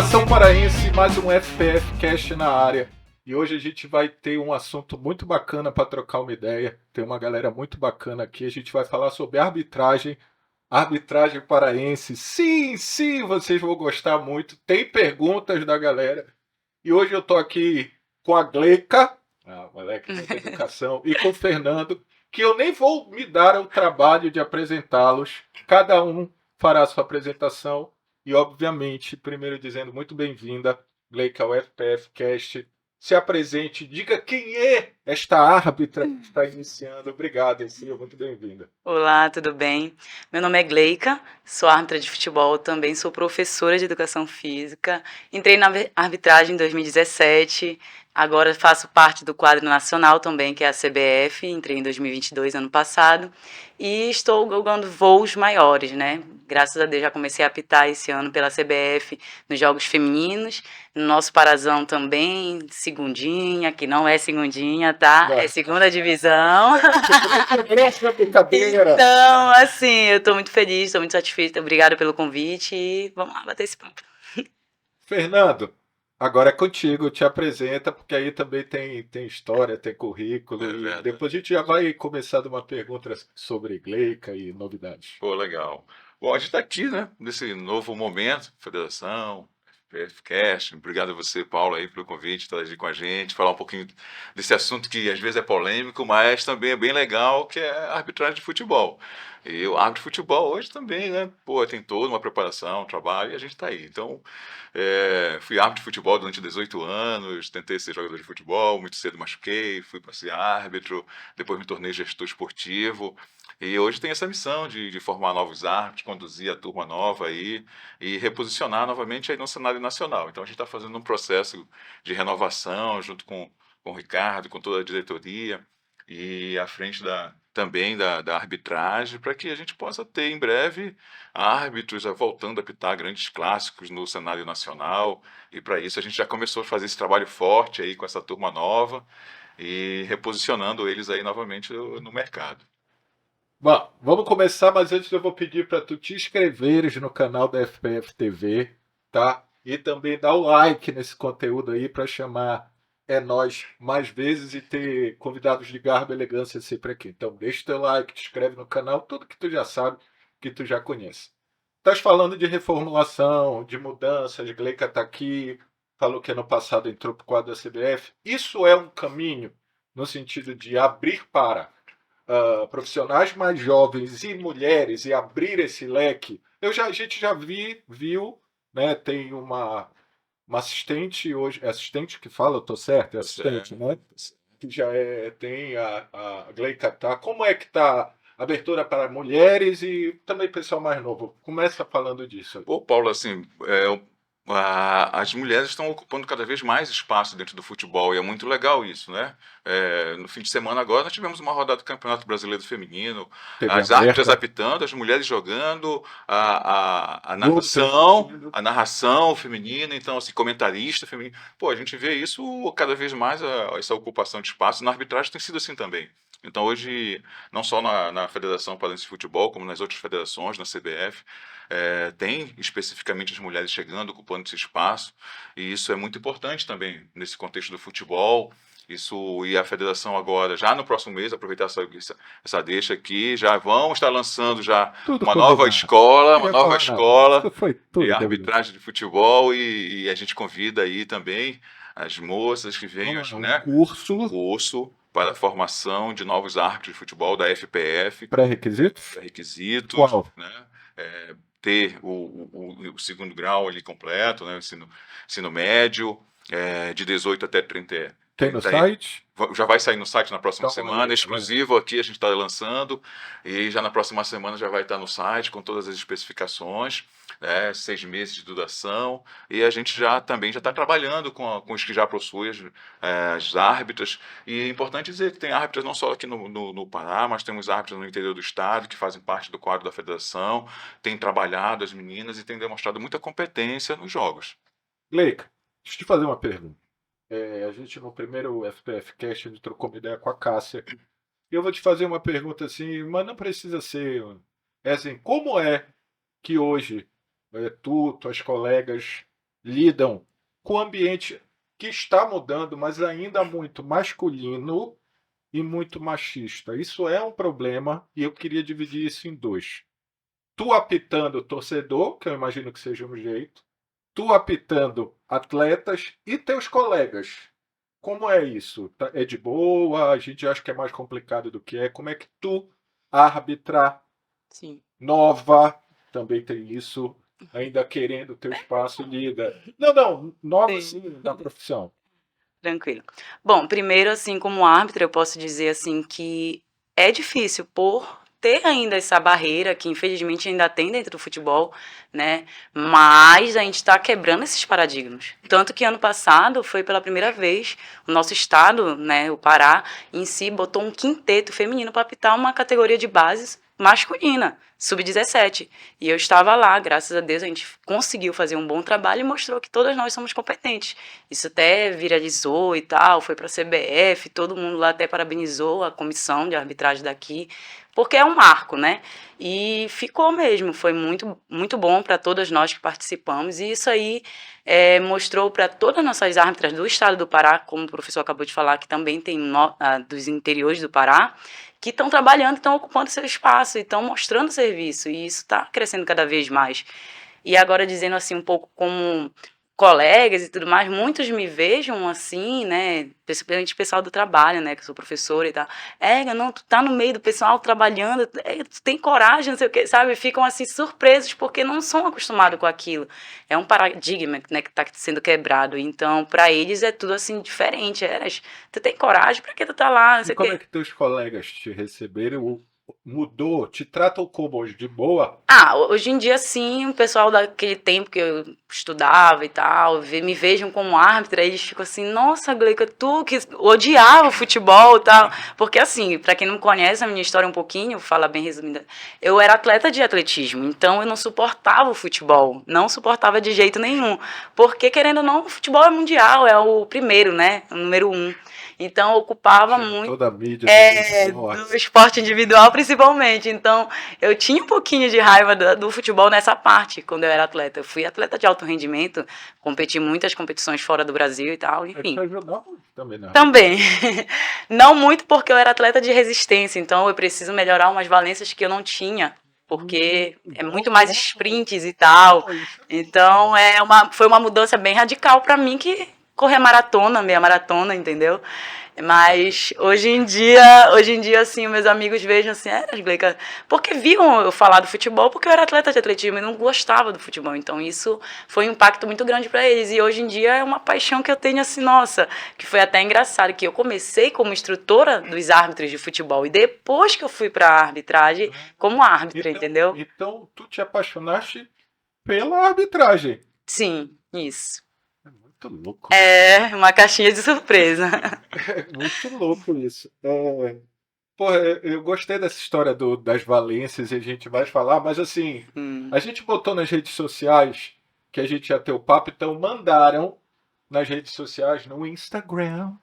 Nação paraense, mais um FPF Cast na área. E hoje a gente vai ter um assunto muito bacana para trocar uma ideia. Tem uma galera muito bacana aqui. A gente vai falar sobre arbitragem paraense. Sim, vocês vão gostar muito. Tem perguntas da galera. E hoje eu tô aqui com a Gleica, a moleque da educação, e com o Fernando, que eu nem vou me dar o trabalho de apresentá-los. Cada um fará a sua apresentação. E, obviamente, primeiro dizendo muito bem-vinda, Gleica, ao FPF Cast. Se apresente, diga quem é esta árbitra que está iniciando. Obrigado, seja muito bem-vinda. Olá, tudo bem? Meu nome é Gleica, sou árbitra de futebol, também sou professora de educação física. Entrei na arbitragem em 2017, agora faço parte do quadro nacional também, que é a CBF, entrei em 2022, ano passado, e estou galgando voos maiores, né? Graças a Deus já comecei a apitar esse ano pela CBF nos jogos femininos, no nosso Parazão também, segundinha, que não é segundinha, tá? É segunda divisão. Então, assim, eu tô muito feliz, tô muito satisfeita. Obrigada pelo convite e vamos lá bater esse papo. Fernando, agora é contigo, te apresenta, porque aí também tem história, tem currículo. E depois a gente já vai começar de uma pergunta sobre Gleica e novidades. Pô, legal. Bom, a gente está aqui, né, nesse novo momento, Federação, FPFcast. Obrigado a você, Paulo, aí, pelo convite, estar aqui com a gente, falar um pouquinho desse assunto que às vezes é polêmico, mas também é bem legal, que é a arbitragem de futebol. E o árbitro de futebol hoje também, né, pô, tem toda uma preparação, um trabalho, e a gente está aí. Então, fui árbitro de futebol durante 18 anos, tentei ser jogador de futebol, muito cedo machuquei, fui para ser árbitro, depois me tornei gestor esportivo. E hoje tem essa missão de formar novos árbitros, conduzir a turma nova aí e reposicionar novamente aí no cenário nacional. Então a gente está fazendo um processo de renovação junto com o Ricardo, com toda a diretoria e à frente também da arbitragem, para que a gente possa ter em breve árbitros voltando a apitar grandes clássicos no cenário nacional. E para isso a gente já começou a fazer esse trabalho forte aí com essa turma nova e reposicionando eles aí novamente no mercado. Bom, vamos começar, mas antes eu vou pedir para tu te inscreveres no canal da FPF TV, tá? E também dar o like nesse conteúdo aí para chamar nós mais vezes e ter convidados de garbo e elegância sempre aqui. Então deixa o teu like, te inscreve no canal, tudo que tu já sabe, que tu já conhece. Estás falando de reformulação, de mudanças, Gleica está aqui, falou que ano passado entrou para o quadro da CBF. Isso é um caminho no sentido de abrir para profissionais mais jovens e mulheres e abrir esse leque. A gente já viu, né? Tem uma assistente hoje, é assistente que fala, eu tô certo, é assistente, né? Que já tem a Gleica tá. Como é que tá a abertura para mulheres e também pessoal mais novo? Começa falando disso. Pô, Paulo, assim, as mulheres estão ocupando cada vez mais espaço dentro do futebol e é muito legal isso, né? No fim de semana agora nós tivemos uma rodada do Campeonato Brasileiro Feminino, as árbitras apitando, as mulheres jogando, a narração feminina, então assim, comentarista feminino. Pô, a gente vê isso cada vez mais, essa ocupação de espaço. Na arbitragem tem sido assim também. Então hoje, não só na Federação Paraense de Futebol, como nas outras federações, na CBF, tem especificamente as mulheres chegando, ocupando esse espaço, e isso é muito importante também nesse contexto do futebol. Isso, e a federação agora, já no próximo mês, aproveitar essa deixa aqui, já vão estar lançando já uma nova escola de arbitragem de futebol, e a gente convida aí também as moças que venham, né? Curso para a formação de novos árbitros de futebol da FPF. Pré-requisitos? Pré-requisitos. Qual? Né? Ter o segundo grau ali completo, né? Ensino médio, de 18 até 30. Tem no site? Já vai sair no site na próxima semana, exclusivo aqui, a gente está lançando, e já na próxima semana já vai estar no site com todas as especificações, 6 meses de duração, e a gente também já está trabalhando com os que já possuem as árbitras, e é importante dizer que tem árbitras não só aqui no Pará, mas temos árbitras no interior do estado, que fazem parte do quadro da federação, têm trabalhado as meninas e têm demonstrado muita competência nos jogos. Gleica, deixa eu te fazer uma pergunta. A gente no primeiro FPF Cast a gente trocou uma ideia com a Cássia. E eu vou te fazer uma pergunta assim, mas não precisa ser. Assim, como é que hoje tuas colegas lidam com o ambiente que está mudando, mas ainda muito masculino e muito machista. Isso é um problema e eu queria dividir isso em dois. Tu apitando torcedor, que eu imagino que seja um jeito, tu apitando atletas e teus colegas. Como é isso? É de boa? A gente acha que é mais complicado do que é. Como é que tu, árbitra Sim. nova, também tem isso, ainda querendo teu espaço, lida? Não, não, nova Sim. sim, da profissão. Tranquilo. Bom, primeiro, assim, como árbitra, eu posso dizer, assim, que é difícil por ter ainda essa barreira que infelizmente ainda tem dentro do futebol, né? Mas a gente está quebrando esses paradigmas. Tanto que ano passado foi pela primeira vez o nosso estado, né, o Pará, em si botou um quinteto feminino para apitar uma categoria de bases masculina, sub-17. E eu estava lá, graças a Deus, a gente conseguiu fazer um bom trabalho e mostrou que todas nós somos competentes. Isso até viralizou e tal, foi para a CBF, todo mundo lá até parabenizou a comissão de arbitragem daqui, porque é um marco, né? E ficou mesmo, foi muito, muito bom para todas nós que participamos, e isso aí mostrou para todas as nossas árbitras do estado do Pará, como o professor acabou de falar, que também tem dos interiores do Pará, que estão trabalhando, estão ocupando seu espaço, e estão mostrando serviço, e isso está crescendo cada vez mais. E agora dizendo assim um pouco como colegas e tudo mais, muitos me vejam assim, né, principalmente o pessoal do trabalho, né, que eu sou professora e tal, não, tu tá no meio do pessoal trabalhando, tu tem coragem, não sei o que, sabe, ficam assim surpresos porque não são acostumados com aquilo, é um paradigma, né, que tá sendo quebrado, então para eles é tudo assim diferente, tu tem coragem, pra que tu tá lá, não E sei o como é que. que teus colegas te receberam? Mudou? Te tratam como hoje? De boa? Hoje em dia, sim, o pessoal daquele tempo que eu estudava e tal, me vejam como árbitra, eles ficam assim, nossa, Gleica, tu que odiava o futebol e tal. Porque, assim, pra quem não conhece a minha história um pouquinho, fala bem resumida, eu era atleta de atletismo, então eu não suportava o futebol, não suportava de jeito nenhum. Porque, querendo ou não, o futebol é mundial, é o primeiro, né, o número 1. Então, ocupava Tira muito. toda a mídia do Do esporte. esporte individual, principalmente. Então, eu tinha um pouquinho de raiva do futebol nessa parte, quando eu era atleta. Eu fui atleta de alto rendimento, competi muitas competições fora do Brasil e tal, Aí te enfim. ajudava também na Também. Não muito porque eu era atleta de resistência, então eu preciso melhorar umas valências que eu não tinha, porque é muito mais sprints e tal. Então, foi uma mudança bem radical para mim que correr maratona, meia maratona, entendeu? Mas hoje em dia, assim, meus amigos vejam assim, Gleica, porque viam eu falar do futebol, porque eu era atleta de atletismo e não gostava do futebol. Então isso foi um impacto muito grande para eles. E hoje em dia é uma paixão que eu tenho assim, nossa, que foi até engraçado, que eu comecei como instrutora dos árbitros de futebol e depois que eu fui para a arbitragem como árbitra, entendeu? Então, tu te apaixonaste pela arbitragem. Sim, isso. É muito louco. É uma caixinha de surpresa. É muito louco isso. Porra, eu gostei dessa história das valências e a gente vai falar, mas assim, a gente botou nas redes sociais que a gente ia ter o papo, então mandaram nas redes sociais, no Instagram,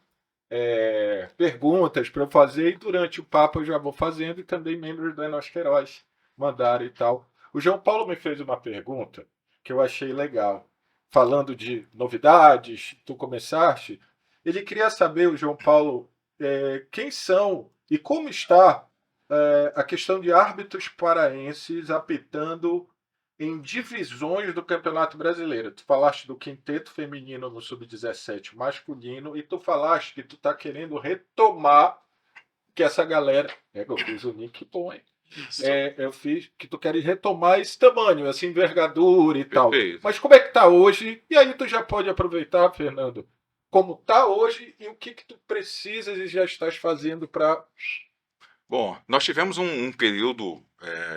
perguntas para eu fazer e durante o papo eu já vou fazendo e também membros do Enos Queiroz mandaram e tal. O João Paulo me fez uma pergunta que eu achei legal. Falando de novidades, tu começaste, ele queria saber, o João Paulo, quem são e como está a questão de árbitros paraenses apitando em divisões do Campeonato Brasileiro. Tu falaste do quinteto feminino no sub-17 masculino e tu falaste que tu tá querendo retomar que essa galera. Eu fiz o nick bom, hein? Eu fiz que tu queres retomar esse tamanho, essa envergadura e tal. Perfeito. Mas como é que tá hoje? E aí tu já pode aproveitar, Fernando, como tá hoje e o que tu precisas e já estás fazendo para. Bom, nós tivemos um período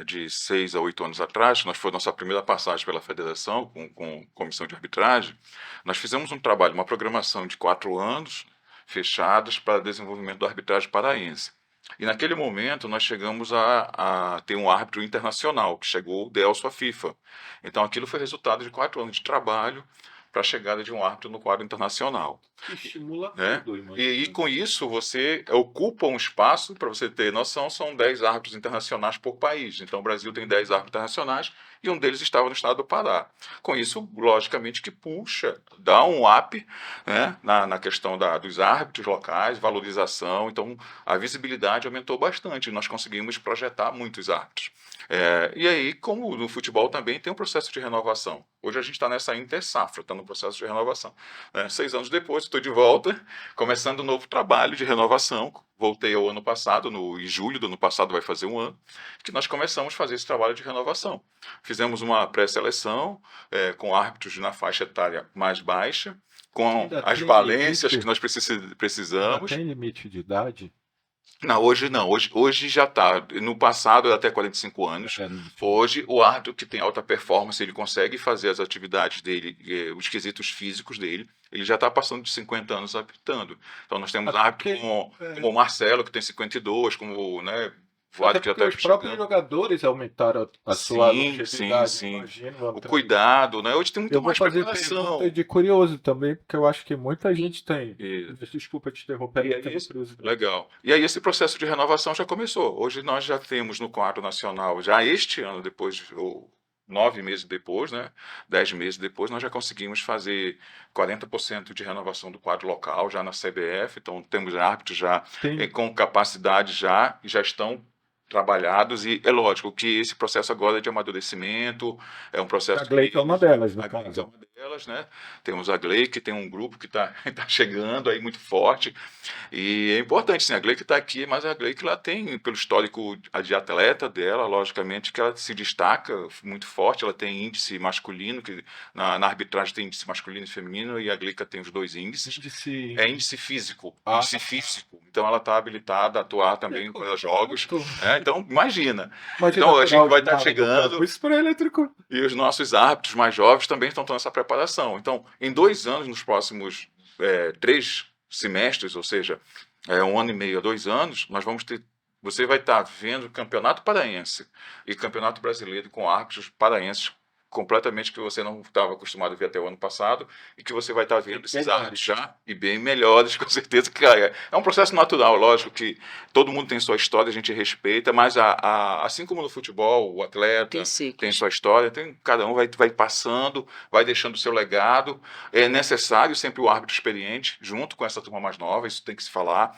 de 6 a 8 anos atrás, que foi nossa primeira passagem pela federação, com comissão de arbitragem. Nós fizemos um trabalho, uma programação de 4 anos, fechados para desenvolvimento da arbitragem paraense. E naquele momento nós chegamos a ter um árbitro internacional, que chegou o Delso à FIFA. Então aquilo foi resultado de 4 anos de trabalho para a chegada de um árbitro no quadro internacional. Que estimula Né? tudo, irmão. E com isso você ocupa um espaço, para você ter noção, são 10 árbitros internacionais por país. Então o Brasil tem 10 árbitros internacionais e um deles estava no estado do Pará. Com isso, logicamente, que puxa, dá um up, né, na questão dos árbitros locais, valorização. Então a visibilidade aumentou bastante. Nós conseguimos projetar muitos árbitros. E aí, como no futebol também tem um processo de renovação. Hoje a gente está nessa intersafra, está no processo de renovação. 6 anos depois, estou de volta, começando um novo trabalho de renovação. Voltei ao ano passado, em julho do ano passado vai fazer um ano, que nós começamos a fazer esse trabalho de renovação. Fizemos uma pré-seleção com árbitros na faixa etária mais baixa, com Ainda as tem valências limite? que nós Não precisamos. tem limite de idade? Não, hoje não. Hoje já está. No passado era até 45 anos. Hoje, o árbitro que tem alta performance, ele consegue fazer as atividades dele, os quesitos físicos dele, ele já está passando de 50 anos apitando. Então, nós temos árbitros como o Marcelo, que tem 52, como, né, o Até árbitro que já porque está os próprios chegando. jogadores aumentaram a sua Sim, longevidade, sim. imagino. O cuidado, né? Hoje tem muito Eu vou mais fazer preparação. pergunta de curioso também, porque eu acho que muita gente tem. Isso. Desculpa te interromper, E eu aí, tenho curiosidade. legal. E aí esse processo de renovação já começou. Hoje nós já temos no quadro nacional, já este ano, ou 9 meses depois, né, 10 meses depois, nós já conseguimos fazer 40% de renovação do quadro local, já na CBF. Então temos árbitros já Tem com capacidade e já estão trabalhados. E é lógico que esse processo agora é de amadurecimento, é um processo a Gleica é uma delas, no a Gleica é caso. uma delas, né? Temos a Gleica, que tem um grupo que está tá chegando aí muito forte. E é importante, sim, a Gleica está aqui, mas a Gleica ela tem, pelo histórico de atleta dela, logicamente, que ela se destaca muito forte. Ela tem índice masculino, que na arbitragem tem índice masculino e feminino, e a Gleica tem os dois índices. Índice... É índice físico, Ah. índice físico. Então ela está habilitada a atuar também para jogos. Então, imagina. Então a gente vai estar chegando. Isso para elétrico. E os nossos árbitros mais jovens também estão tendo essa preparação. Então, em 2 anos, nos próximos 3 semestres, ou seja, 1 ano e meio a 2 anos, nós vamos ter. Você vai estar vendo o Campeonato Paraense e Campeonato Brasileiro com árbitros paraenses completamente que você não estava acostumado a ver até o ano passado e que você vai estar vendo esses árbitros já e bem melhores, com certeza. Que é um processo natural, lógico que todo mundo tem sua história, a gente respeita, mas assim como no futebol, o atleta tem sua história, cada um vai passando, vai deixando o seu legado. É necessário sempre o árbitro experiente, junto com essa turma mais nova, isso tem que se falar.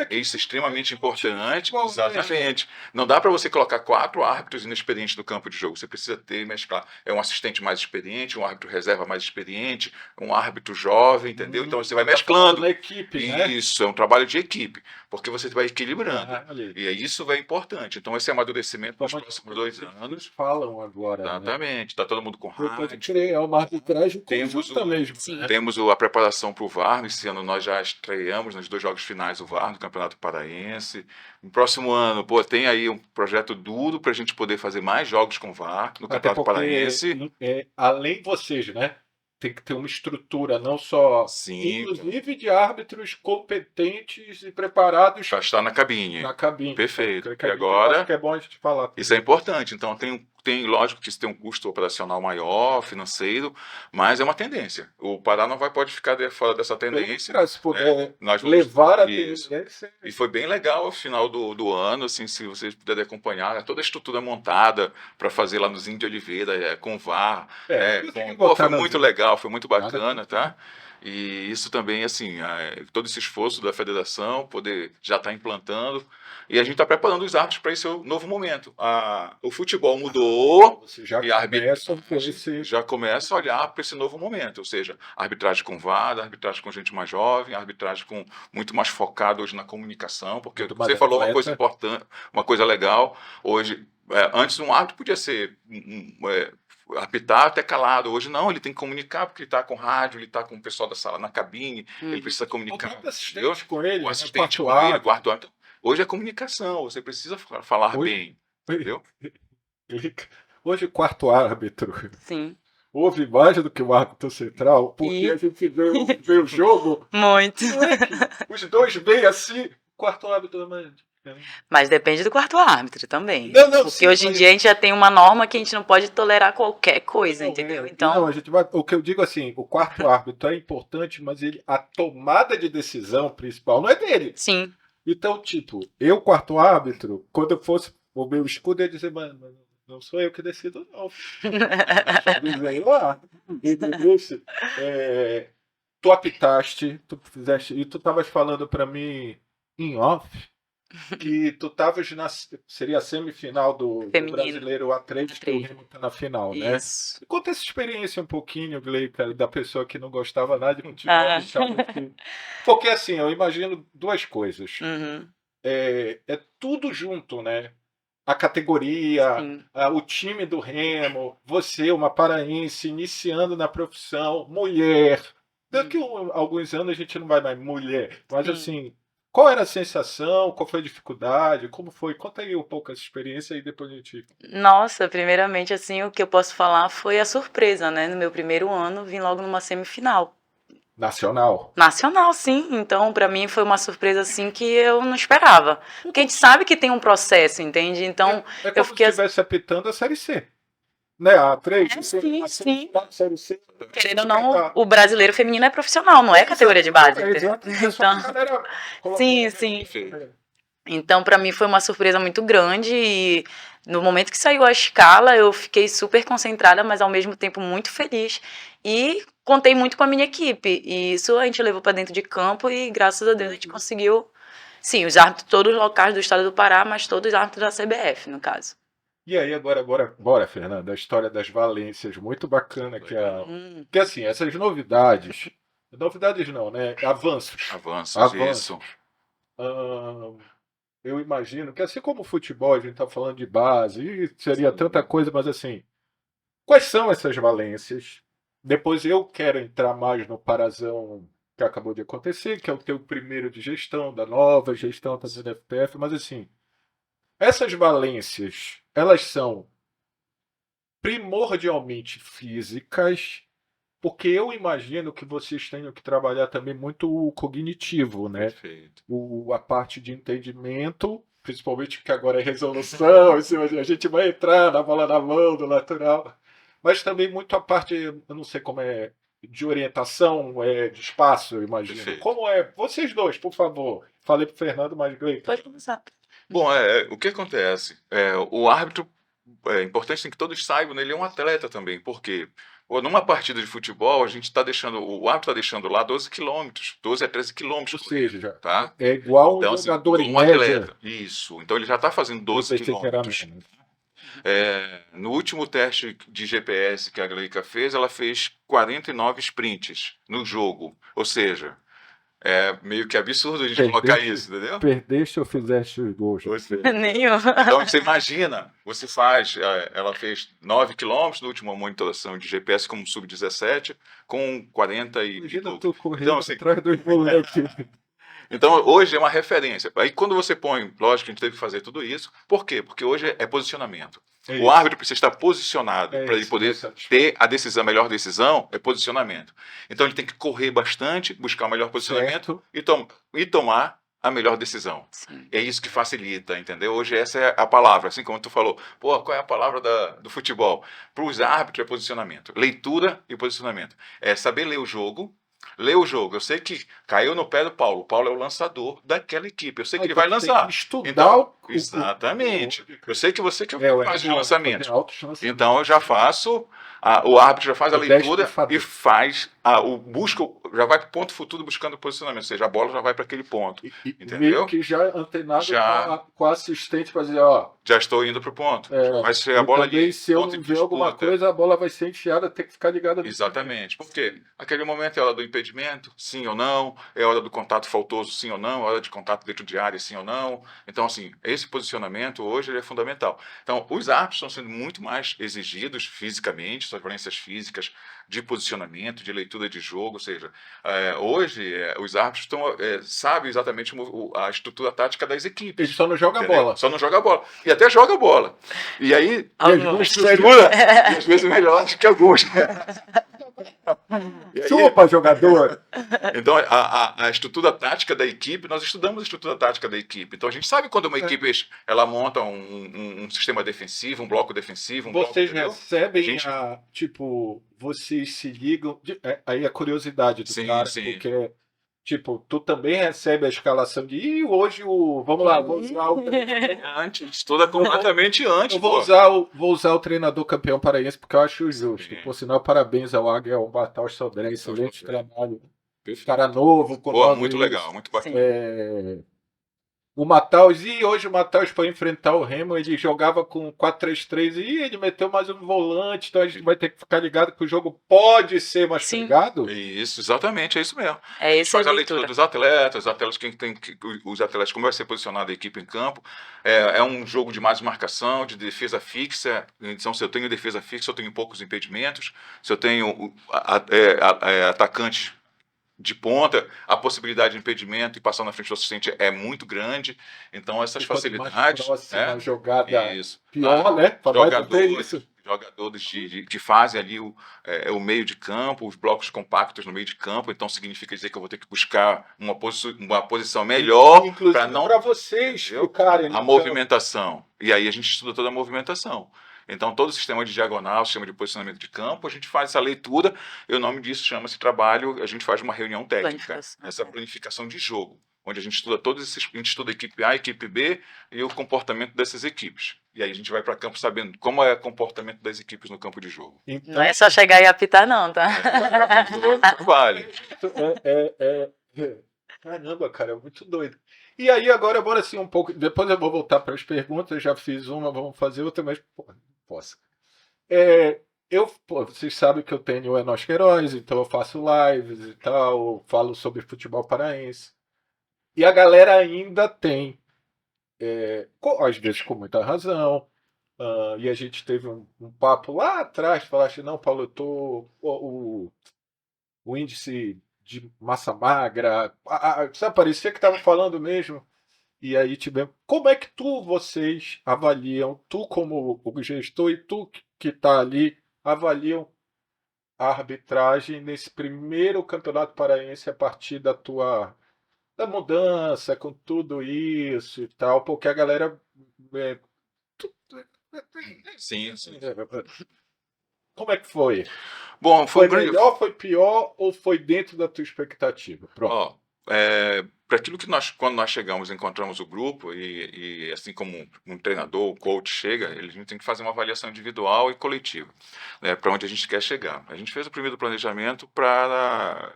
Isso é extremamente importante. Exatamente. Não dá para você colocar 4 árbitros inexperientes no campo de jogo, você precisa ter, mesclar. É um assistente mais experiente, um árbitro reserva mais experiente, um árbitro jovem, entendeu? Então você vai mesclando. Na equipe, né? Isso, é um trabalho de equipe, porque você vai equilibrando. E isso é importante. Então esse amadurecimento nos próximos 2 anos. Falam agora. Exatamente. Está todo mundo com Pode rádio. crer, é uma arbitragem conjunta mesmo. Sim. Temos a preparação para o VAR. Esse ano nós já estreamos nos 2 jogos finais o VAR no Campeonato Paraense. No próximo ano, tem aí um projeto duro para a gente poder fazer mais jogos com VAR no Até Campeonato porque, Paraense. além de vocês, né? Tem que ter uma estrutura, não só, Sim, inclusive de árbitros competentes e preparados para estar na cabine. na cabine. Perfeito. Que E a gente agora, acha que é bom a gente falar. isso é importante. Então, lógico que isso tem um custo operacional maior, financeiro, mas é uma tendência. O Pará não pode ficar fora dessa tendência. Se puder Nós vamos- levar a Isso. tendência. E foi bem legal ao final do ano, assim, se vocês puderem acompanhar, toda a estrutura montada para fazer lá no Zinho de Oliveira, com VAR. Foi muito legal, foi muito bacana, tá? E isso também, assim, todo esse esforço da federação, poder já estar implantando. E a gente está preparando os árbitros para esse novo momento. O futebol mudou. Você já E a começa com esse... já começa a olhar para esse novo momento, ou seja, arbitragem com VAR, arbitragem com gente mais jovem, arbitragem muito mais focada hoje na comunicação, porque Muito você mais falou uma atleta. coisa importante, uma coisa legal. Hoje, antes um árbitro podia ser apitar até calado. Hoje não, ele tem que comunicar porque ele está com rádio, ele está com o pessoal da sala na cabine, ele precisa O comunicar. próprio assistente com ele, O né? assistente Quarto com ele, árbitro. quarto árbitro. Hoje é comunicação, você precisa falar Hoje- bem, entendeu? Hoje, quarto árbitro Sim. ouve mais do que o árbitro central, porque E- a gente vê o jogo, Muito. os dois bem assim, o quarto árbitro, mas Mas depende do quarto árbitro também. Não, não, Porque sim, hoje em mas- dia a gente já tem uma norma que a gente não pode tolerar qualquer coisa, Não, entendeu? não, Então, a gente vai. O que eu digo assim, o quarto árbitro é importante, mas a tomada de decisão principal não é dele. sim. Então, tipo, eu, quarto árbitro, quando eu fosse o meu escudo, eu ia dizer, mano, não sou eu que decido, não. Só dizem lá. Entendeu? É, tu apitaste, tu fizeste, e tu estavas falando para mim em off que tu estavas seria a semifinal do Feminino. Brasileiro A3, que o A3. Remo tá na final, né? Isso. Conta essa experiência um pouquinho, Gleica, da pessoa que não gostava nada de futebol. Ah. Porque assim, eu imagino duas coisas. Uhum. É tudo junto, né? A categoria, Sim. o time do Remo, você, uma paraense, iniciando na profissão, mulher. Daqui a alguns anos a gente não vai mais mulher. Mas Sim. assim, qual era a sensação? Qual foi a dificuldade? Como foi? Conta aí um pouco essa experiência e depois a gente. Nossa, primeiramente, assim, o que eu posso falar foi a surpresa, né? No meu primeiro ano, vim logo numa semifinal. Nacional. Nacional, sim. Então, pra mim foi uma surpresa assim que eu não esperava. Porque a gente sabe que tem um processo, entende? Então, É eu como fiquei se estivesse apitando a Série C. Né? A 3, É, sim, sim. a Série C. Querendo ou não, o brasileiro feminino é profissional, não é categoria de base. Exato. Então, sim, sim. Então, para mim foi uma surpresa muito grande e no momento que saiu a escala, eu fiquei super concentrada, mas ao mesmo tempo muito feliz e contei muito com a minha equipe. E isso a gente levou para dentro de campo e graças a Deus a gente conseguiu, sim, os árbitros todos locais do estado do Pará, mas todos os árbitros da CBF, no caso. E aí, agora, bora, Fernanda, a história das valências, muito bacana que que assim, essas novidades não, né? Avanços, isso. Eu imagino que assim como o futebol, a gente está falando de base, e seria tanta coisa, mas assim, quais são essas valências? Depois eu quero entrar mais no Parazão que acabou de acontecer, que é o teu primeiro de gestão, da nova gestão da FPF, mas assim, essas valências, elas são primordialmente físicas, porque eu imagino que vocês tenham que trabalhar também muito o cognitivo, né? Perfeito. A parte de entendimento, principalmente que agora é resolução, a gente vai entrar na bola na mão, do natural, mas também muito a parte, eu não sei como é, de orientação, de espaço, eu imagino. Perfeito. Como é? Vocês dois, por favor. Falei pro Fernando, mas Gleica. Pode começar. Bom, o que acontece? O árbitro, é importante que todos saibam, né, ele é um atleta também, porque numa partida de futebol, o árbitro está deixando lá 12 quilômetros, 12 a 13 quilômetros. Ou seja, tá? é igual Então, um jogador em um média. atleta. Isso. Então ele já está fazendo 12 quilômetros. No último teste de GPS que a Gleica fez, ela fez 49 sprints no jogo. Ou seja, é meio que absurdo a gente colocar isso, entendeu? Perdeste ou fizeste os gols? Nenhum. Então você imagina, ela fez 9 quilômetros na última monitoração de GPS como sub-17, com 40 e Imagina pouco. tu correndo Então, assim, atrás dos moleques. Então, hoje é uma referência. Aí, quando você põe, lógico que a gente teve que fazer tudo isso. Por quê? Porque hoje é posicionamento. O árbitro precisa estar posicionado para ele poder ter a melhor decisão, é posicionamento. Então, ele tem que correr bastante, buscar o melhor posicionamento e tomar a melhor decisão. Sim. É isso que facilita, entendeu? Hoje essa é a palavra. Assim como tu falou, qual é a palavra do futebol? Para os árbitros é posicionamento. Leitura e posicionamento. É saber ler o jogo. Ler o jogo. Eu sei que caiu no pé do Paulo. O Paulo é o lançador daquela equipe. Eu sei que ele vai lançar. Então, exatamente. Eu sei que você que faz o lançamento. Então eu já faço. O árbitro já faz a leitura e faz já vai para o ponto futuro buscando o posicionamento. Ou seja, a bola já vai para aquele ponto. Entendeu? Meio que já antenado com o assistente para dizer, já estou indo para o ponto. Vai ser a bola ali. Se eu não ver alguma coisa, a bola vai ser enfiada, tem que ficar ligada. Exatamente. Por quê? Aquele momento é a hora do impedimento, sim ou não, é a hora do contato faltoso, sim ou não, é a hora de contato dentro de área, sim ou não. Então, assim, esse posicionamento hoje ele é fundamental. Então, os árbitros estão sendo muito mais exigidos fisicamente, suas valências físicas, de posicionamento, de leitura de jogo, ou seja, hoje os árbitros sabem exatamente a estrutura tática das equipes. Eles só não jogam a bola. Só não joga a bola. E até joga a bola. E aí, às vezes melhor que alguns. E aí, Chupa, jogador! então, a estrutura tática da equipe, nós estudamos a estrutura tática da equipe. Então, a gente sabe quando uma equipe ela monta um sistema defensivo, um bloco defensivo, um bloco, Vocês entendeu? recebem Gente- tipo, vocês se ligam. Aí a curiosidade do Sim, cara, sim. porque, tipo, tu também recebe a escalação de. Ih, hoje o. Vamos lá, vou usar o. Antes, estuda completamente antes, Eu vou pô. usar o treinador campeão paraense porque eu acho justo. Sim. Por sinal, parabéns ao Águia, ao Batal Sodré, excelente Sodré. trabalho. Perfeito. Cara novo, com Pô, novos- muito legal, muito bacana. O Mataus, e hoje o Mataus para enfrentar o Remo, ele jogava com 4-3-3 e ele meteu mais um volante, então a gente vai ter que ficar ligado que o jogo pode ser mais Sim. pegado. Isso, exatamente, é isso mesmo. É A gente essa a faz a leitura leitura. dos atletas, os atletas, como vai ser posicionado a equipe em campo. É um jogo de mais marcação, de defesa fixa. Então, se eu tenho defesa fixa, eu tenho poucos impedimentos. Se eu tenho atacantes de ponta, a possibilidade de impedimento e passar na frente do assistente é muito grande. Então, essas E quanto mais facilidades. próxima né? a jogada, Isso. pior, né? Pra mais não ter Jogadores, isso. jogadores que fazem ali o meio de campo, os blocos compactos no meio de campo, então significa dizer que eu vou ter que buscar uma posição melhor Inclusive para não para vocês entendeu? ficarem. A movimentação. E aí a gente estuda toda a movimentação. Então, todo o sistema de diagonal, sistema de posicionamento de campo, a gente faz essa leitura, e o nome disso chama-se trabalho, a gente faz uma reunião técnica, Planificação. essa planificação de jogo, onde a gente estuda a gente estuda a equipe A, a equipe B e o comportamento dessas equipes. E aí a gente vai para campo sabendo como é o comportamento das equipes no campo de jogo. Então, Não é só chegar e apitar, não, tá? Vale. Caramba, cara, é muito doido. E aí, agora, bora assim um pouco. Depois eu vou voltar para as perguntas. Eu já fiz uma, vamos fazer outra, mas pô, não posso. Vocês sabem que eu tenho o É Nós Queiroz, então eu faço lives e tal, falo sobre futebol paraense. E a galera ainda tem, às vezes com muita razão, e a gente teve um papo lá atrás, falaste, não, Paulo, o índice de massa magra, sabe, parecia que estava falando mesmo. E aí tivemos. Como é que vocês avaliam, tu como o gestor e tu que está ali, avaliam a arbitragem nesse primeiro campeonato paraense a partir da mudança, com tudo isso e tal, porque a galera. Tu- Sim, sim. Como é que foi? Bom, Foi um grande. melhor, foi pior ou foi dentro da tua expectativa? Pronto. Ó, para aquilo que quando nós chegamos, encontramos o grupo e assim como um treinador, o coach chega, a gente tem que fazer uma avaliação individual e coletiva, né, para onde a gente quer chegar. A gente fez o primeiro planejamento para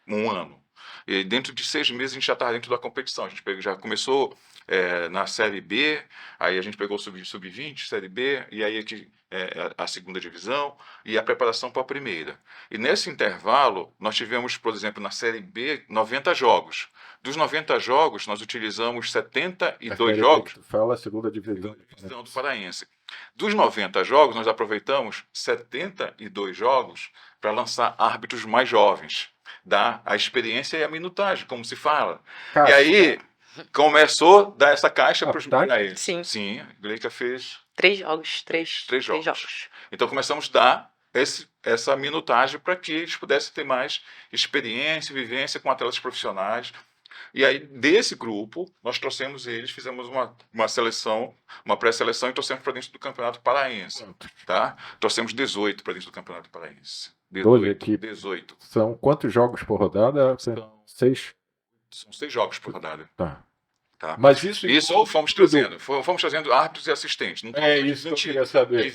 um ano. E dentro de 6 meses a gente já estava dentro da competição. A gente já começou na Série B, aí a gente pegou o Sub-20, Série B, e aí a segunda divisão e a preparação para a primeira. E nesse intervalo, nós tivemos, por exemplo, na Série B, 90 jogos. Dos 90 jogos, nós utilizamos 72 jogos. Fala a segunda divisão. Do Paraense. Dos 90 jogos, nós aproveitamos 72 jogos para lançar árbitros mais jovens, dar a experiência e a minutagem, como se fala. Cara, E aí começou a dar essa caixa para os Capitães? Sim. Sim, a Gleica fez 3 jogos. 3 jogos. Então começamos a dar essa minutagem para que eles pudessem ter mais experiência e vivência com atletas profissionais. E aí, desse grupo, nós trouxemos eles, fizemos uma seleção, uma pré-seleção e trouxemos para dentro do Campeonato Paraense. Tá? Trouxemos 18 para dentro do Campeonato Paraense. 12 equipes. 18. São quantos jogos por rodada? São 6? 6 jogos por rodada. Tá. Tá? Mas isso fomos trazendo árbitros e assistentes. No total, isso que eu queria saber.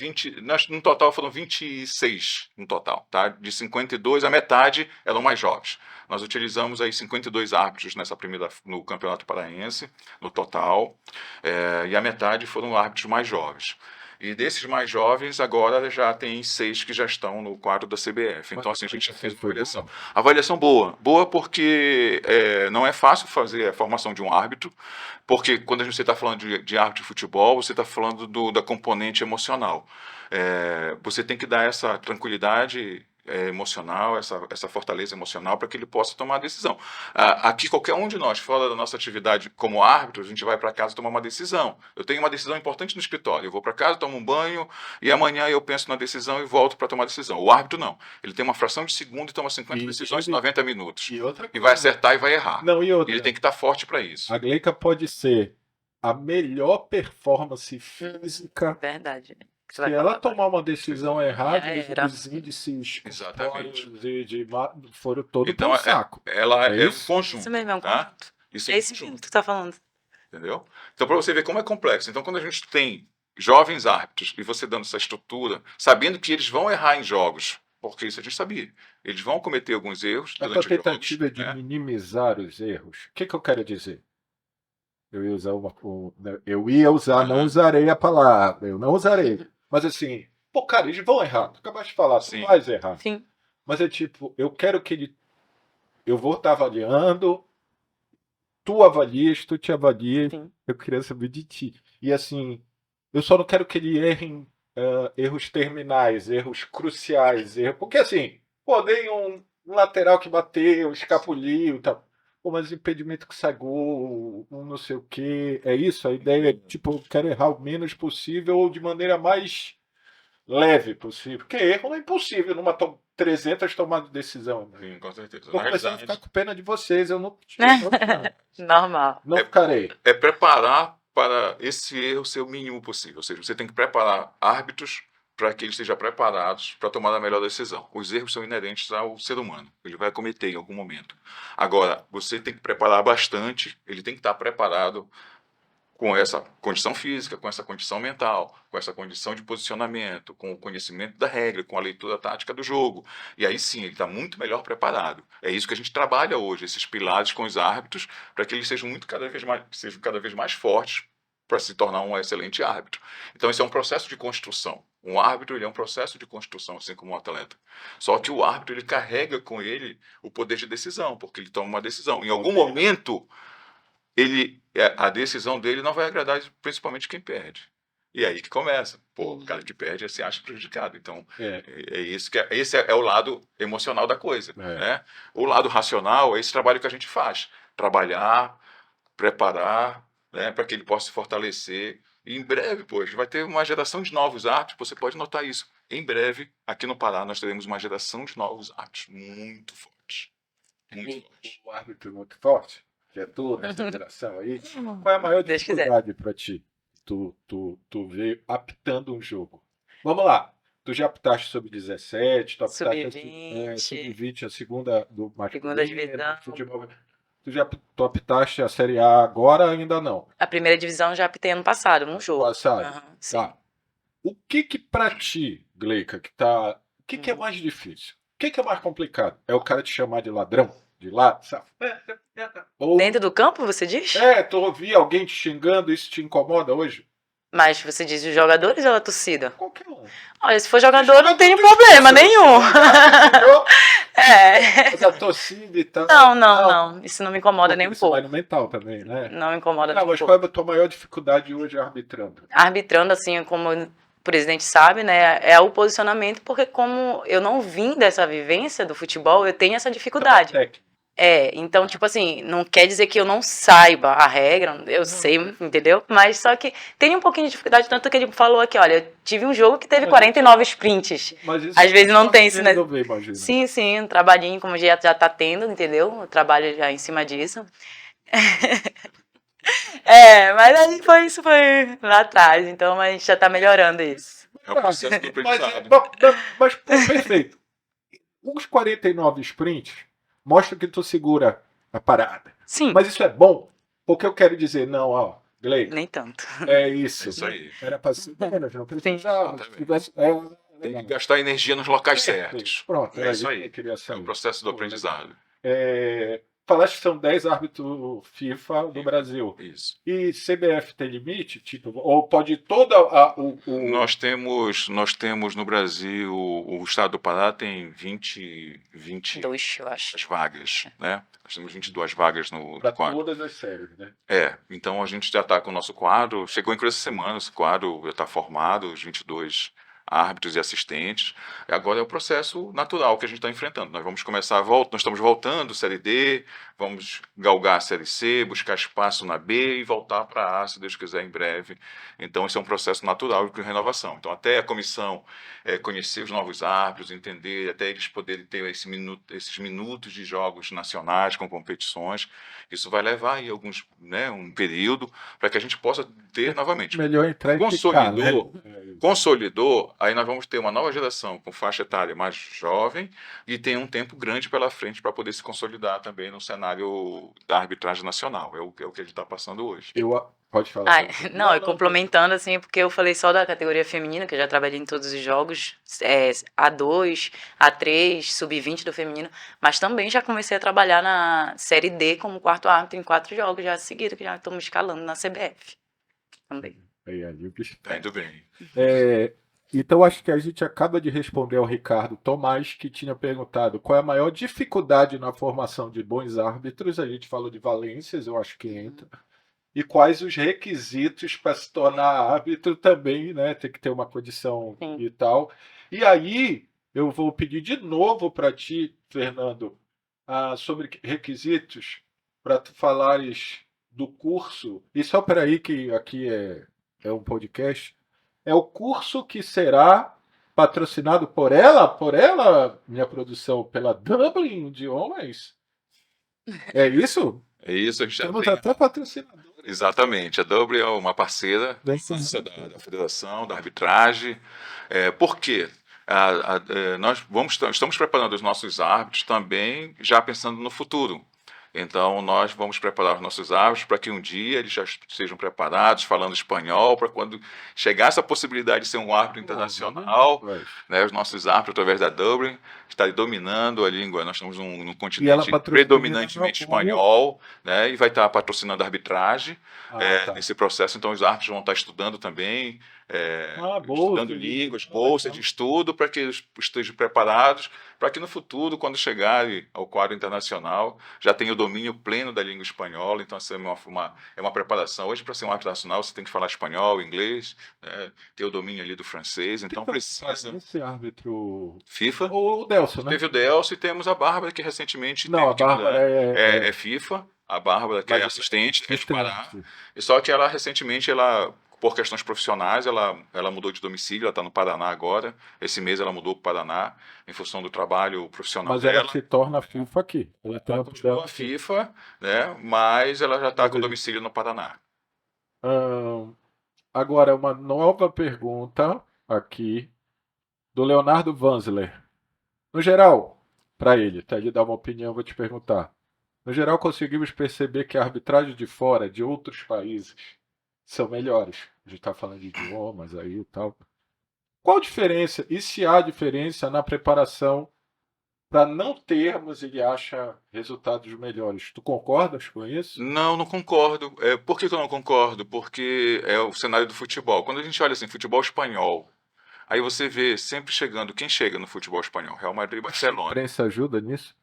No total foram 26 no total, tá? De 52, a metade eram mais jovens. Nós utilizamos aí 52 árbitros no Campeonato Paraense, no total, e a metade foram árbitros mais jovens. E desses mais jovens, agora já tem 6 que já estão no quadro da CBF. Então, assim, a gente já fez uma avaliação. Avaliação boa. Boa porque não é fácil fazer a formação de um árbitro, porque quando você está falando de árbitro de futebol, você está falando da componente emocional. Você tem que dar essa tranquilidade emocional, essa fortaleza emocional para que ele possa tomar a decisão. Aqui, qualquer um de nós, fora da nossa atividade como árbitro, a gente vai para casa tomar uma decisão. Eu tenho uma decisão importante no escritório, eu vou para casa, tomo um banho e amanhã eu penso na decisão e volto para tomar a decisão. O árbitro não. Ele tem uma fração de segundo e toma 50 decisões em 90 minutos. E outra E vai coisa. acertar e vai errar. Não, e outra. Ele tem que estar forte para isso. A Gleica pode ser a melhor performance física. Verdade. Se ela tomar uma decisão errada, era. os índices Exatamente. foram todos Então, pro saco. ela É é um isso? conjunto. Isso mesmo, é um tá? conjunto. Isso É um esse conjunto. mesmo que tu tá falando. Entendeu? Então, para você ver como é complexo. Então, quando a gente tem jovens árbitros e você dando essa estrutura, sabendo que eles vão errar em jogos, porque isso a gente sabia, eles vão cometer alguns erros A durante os tentativa jogos, de né? minimizar os erros. O que eu quero dizer? Eu ia usar, não usarei a palavra. Eu não usarei. Mas assim, pô, cara, eles vão errar. Tu acabaste de falar, tu Sim. vais errar. Sim. Mas é tipo, eu quero que ele. Eu vou estar avaliando, tu avalias, tu te avalias, Sim. eu queria saber de ti. E assim, eu só não quero que ele erre em erros terminais, erros cruciais, porque assim, pô, dei um lateral que bateu, escapuliu e tal. Pô, mas impedimento que sai gol, um não sei o quê. É isso? A ideia é, tipo, eu quero errar o menos possível ou de maneira mais leve possível. Porque erro não é impossível numa 300 tomadas de decisão. Sim, com certeza. Tô Na começando a realidade, ficar com pena de vocês. Eu não, Normal. não ficarei. é preparar para esse erro ser o mínimo possível. Ou seja, você tem que preparar árbitros para que eles estejam preparados para tomar a melhor decisão. Os erros são inerentes ao ser humano. Ele vai cometer em algum momento. Agora, você tem que preparar bastante, ele tem que estar preparado com essa condição física, com essa condição mental, com essa condição de posicionamento, com o conhecimento da regra, com a leitura tática do jogo. E aí sim, ele está muito melhor preparado. É isso que a gente trabalha hoje, esses pilares com os árbitros, para que eles sejam cada vez mais fortes para se tornar um excelente árbitro. Então, esse é um processo de construção. Um árbitro ele é um processo de construção, assim como um atleta. Só que o árbitro ele carrega com ele o poder de decisão, porque ele toma uma decisão. Em algum momento, a decisão dele não vai agradar principalmente quem perde. E aí que começa. Pô, o cara que perde se acha prejudicado. Então, esse é o lado emocional da coisa. Né? O lado racional é esse trabalho que a gente faz. Trabalhar, preparar, né, para que ele possa se fortalecer. E em breve, pois, vai ter uma geração de novos árbitros. Você pode notar isso. Em breve, aqui no Pará, nós teremos uma geração de novos árbitros muito fortes. Muito fortes. Um árbitro muito forte, que é tu nessa geração aí. Qual é a maior Deus dificuldade para ti? Tu veio apitando um jogo. Vamos lá. Tu já apitaste sub-17, tu apitaste Sub-20. sub-20, a segunda do Segunda masculino, divisão. futebol. Tu apitaste a Série A agora? Ainda não. A primeira divisão já apitei ano passado, num jogo. Passado. Sim. Tá. O que pra ti, Gleica, o que é mais difícil? O que é mais complicado? É o cara te chamar de ladrão? De lá? Ou, Dentro do campo, você diz? tu ouvir alguém te xingando, isso te incomoda hoje? Mas você diz os jogadores ou a torcida? Qualquer um. Olha, se for jogador, não tem problema nenhum. Mas a torcida e tal. Não. Isso não me incomoda nem um Isso pouco. vai no mental também, né? Não me incomoda nem Não, um mas pouco. qual é a tua maior dificuldade hoje arbitrando? Arbitrando, assim, como o presidente sabe, né, é o posicionamento, porque como eu não vim dessa vivência do futebol, eu tenho essa dificuldade. Então, tipo assim, não quer dizer que eu não saiba a regra, eu sei, entendeu? Mas só que tem um pouquinho de dificuldade, tanto que ele falou aqui, olha, eu tive um jogo que teve 49 sprints. Mas isso Às vezes não tem isso, né? resolver, imagina. Sim, um trabalhinho como já tá tendo, entendeu? Eu trabalho já em cima disso. Mas aí foi lá atrás, então a gente já tá melhorando isso. É o processo do aprendizado. Mas pô, perfeito. Os 49 sprints mostram que tu segura a parada. Sim, Mas isso é bom? Porque eu quero dizer, não, ó, Gleica, nem tanto. é isso. É isso aí. Era pra ser menos, não precisava. Sim. Se tivesse- Tem que gastar energia nos locais certos. Pronto, É isso aí. que eu queria É saber. o processo do aprendizado. Falaste que são 10 árbitros FIFA do Brasil. Isso. E CBF tem limite? Tipo, ou pode toda Nós temos no Brasil, o estado do Pará tem 20 Dois, eu acho. vagas, né? Nós temos 22 vagas no para quadro. todas as séries, né? Então a gente já está com o nosso quadro, chegou inclusive essa semana, esse quadro já está formado, os 22 árbitros e assistentes. E agora é o processo natural que a gente está enfrentando. Nós vamos começar nós estamos voltando Série D, vamos galgar a Série C, buscar espaço na B e voltar para A, se Deus quiser, em breve. Então, esse é um processo natural de renovação. Então, até a comissão conhecer os novos árbitros, entender, até eles poderem ter esses minutos de jogos nacionais com competições, isso vai levar aí um período para que a gente possa ter novamente. Melhor entrar e ficar, né? Consolidou, aí nós vamos ter uma nova geração com faixa etária mais jovem e tem um tempo grande pela frente para poder se consolidar também no cenário da arbitragem nacional. É o que a gente está passando hoje. Pode falar. Não, complementando assim, porque eu falei só da categoria feminina, que eu já trabalhei em todos os jogos, A2, A3, Sub-20 do feminino, mas também já comecei a trabalhar na Série D como quarto árbitro em 4 jogos já seguidos, que já estamos escalando na CBF também. Tá indo bem. Então, acho que a gente acaba de responder ao Ricardo Tomás, que tinha perguntado qual é a maior dificuldade na formação de bons árbitros. A gente falou de valências, eu acho que entra. E quais os requisitos para se tornar árbitro também, né? Tem que ter uma condição e tal. E aí, eu vou pedir de novo para ti, Fernando, sobre requisitos, para tu falares do curso. E só para aí, que aqui é um podcast, é o curso que será patrocinado por ela, minha produção, pela Dublin Idiomas. É isso? É isso, a gente já Temos tem. até patrocinador. Exatamente, a Dublin é uma parceira da federação, da arbitragem. Por quê? Nós estamos preparando os nossos árbitros também já pensando no futuro. Então, nós vamos preparar os nossos árbitros para que um dia eles já sejam preparados, falando espanhol, para quando chegar essa possibilidade de ser um árbitro internacional, né, os nossos árbitros, através da Dublin, estarem dominando a língua. Nós estamos num continente predominantemente espanhol, né, e vai estar patrocinando a arbitragem nesse processo. Então, os árbitros vão estar estudando também, estudando línguas, bolsas de estudo, para que eles estejam preparados, para que no futuro, quando chegarem ao quadro internacional, já tenha o domínio pleno da língua espanhola. Então, essa é uma preparação. Hoje, para ser um árbitro nacional, você tem que falar espanhol, inglês, né, ter o domínio ali do francês. Então, precisa... Esse árbitro... FIFA. O Delcio, né? Teve o Delcio e temos a Bárbara, que recentemente... Não, a Bárbara é FIFA. A Bárbara, que é assistente, é de Pará. Só que ela, recentemente, por questões profissionais, ela mudou de domicílio, ela está no Paraná agora. Esse mês ela mudou para o Paraná, em função do trabalho profissional dela. Mas ela se torna FIFA aqui. Ela continua a FIFA, né? Mas ela já está com domicílio no Paraná. Agora, uma nova pergunta aqui, do Leonardo Vanzler. No geral, para ele, tá? De dar uma opinião, vou te perguntar. No geral, conseguimos perceber que a arbitragem de fora, de outros países, são melhores. A gente está falando de idiomas aí e tal. Qual a diferença, e se há diferença na preparação para não termos, ele acha, resultados melhores? Tu concordas com isso? Não concordo. Por que eu não concordo? Porque é o cenário do futebol. Quando a gente olha assim, futebol espanhol, aí você vê sempre chegando, quem chega no futebol espanhol? Real Madrid e Barcelona. A imprensa ajuda nisso?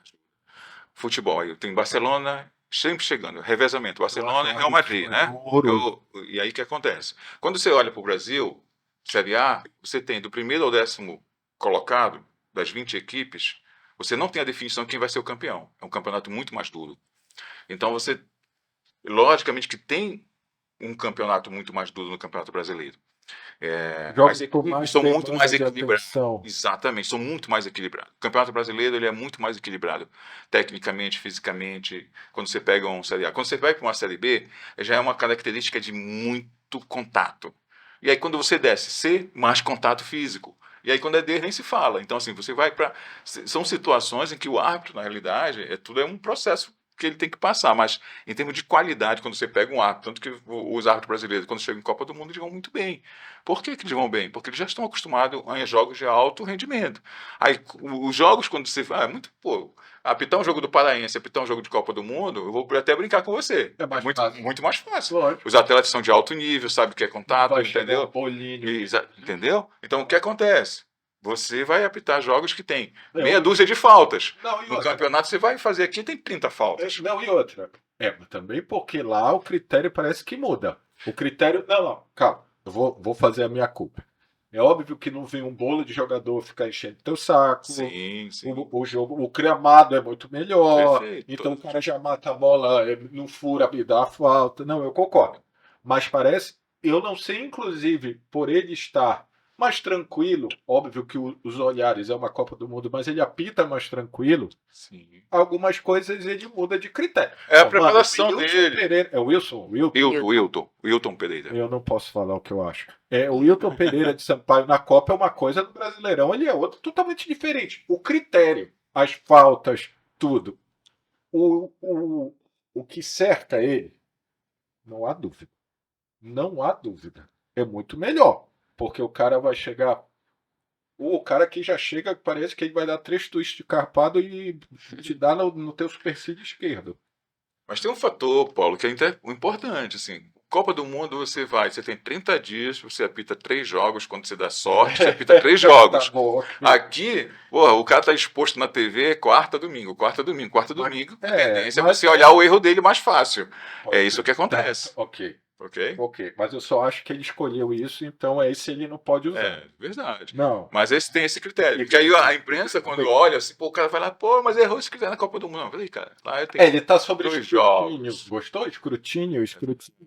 Futebol, aí tem Barcelona sempre chegando, revezamento, Barcelona e Real Madrid, né? E aí o que acontece? Quando você olha para o Brasil, Série A, você tem do primeiro ao 10º colocado, das 20 equipes, você não tem a definição de quem vai ser o campeão. É um campeonato muito mais duro. Então você, logicamente que tem um campeonato muito mais duro no Campeonato Brasileiro. As equipes são muito mais equilibradas. Exatamente, são muito mais equilibradas. O Campeonato Brasileiro ele é muito mais equilibrado, tecnicamente, fisicamente. Quando você pega uma Série A, quando você vai para uma Série B, já é uma característica de muito contato. E aí quando você desce C, mais contato físico. E aí quando é D, nem se fala. Então assim, você vai para... São situações em que o árbitro, na realidade, tudo é um processo que ele tem que passar, mas em termos de qualidade, quando você pega um árbitro, tanto que os árbitros brasileiros, quando chegam em Copa do Mundo, eles vão muito bem. Por que eles vão bem? Porque eles já estão acostumados a jogos de alto rendimento. Aí, os jogos, quando você fala, apitar um jogo do Paraense, apitar um jogo de Copa do Mundo, eu vou até brincar com você. É mais muito mais fácil. Lógico. Os atletas são de alto nível, sabe o que é contato, entendeu? Entendeu? Então, o que acontece? Você vai apitar jogos que tem meia dúzia de faltas. No campeonato você vai fazer aqui, tem 30 faltas. Não, e outra. Mas também porque lá o critério parece que muda. O critério... Não, calma. Eu vou fazer a minha culpa. É óbvio que não vem um bolo de jogador ficar enchendo teu saco. Sim, sim. O jogo, o gramado é muito melhor. Perfeito. Então o cara já mata a bola, não fura e dá a falta. Não, eu concordo. Mas parece, eu não sei, inclusive, por ele estar mais tranquilo, óbvio que os olhares é uma Copa do Mundo, mas ele apita mais tranquilo, Sim. algumas coisas ele muda de critério. É a Ó, preparação mano, Wilson dele. Pereira, é o Wilson? Wilton Pereira. Eu não posso falar o que eu acho. O Wilton Pereira de Sampaio na Copa é uma coisa, no Brasileirão ele é outra totalmente diferente. O critério, as faltas, tudo. O que cerca ele, não há dúvida. Não há dúvida. É muito melhor. Porque o cara vai chegar. O cara que já chega, parece que ele vai dar 3 twists carpado e te dá no teu supercílio esquerdo. Mas tem um fator, Paulo, que é importante, assim. Copa do Mundo você tem 30 dias, você apita 3 jogos, quando você dá sorte, você apita 3 jogos. Tá bom, ok. Aqui, porra, o cara tá exposto na TV quarta, domingo. A tendência é mas- você olhar o erro dele mais fácil. Pode É isso ser. que acontece, Ok. ok? Mas eu só acho que ele escolheu isso, então esse ele não pode usar. É, verdade. Não. Mas tem esse critério. Porque aí a imprensa, quando olha, assim, pô, o cara vai lá, pô, mas errou esse critério na Copa do Mundo. Não, peraí, cara, lá eu tenho Ele tá sobre 2 escrutínio. jogos. Gostou? Escrutínio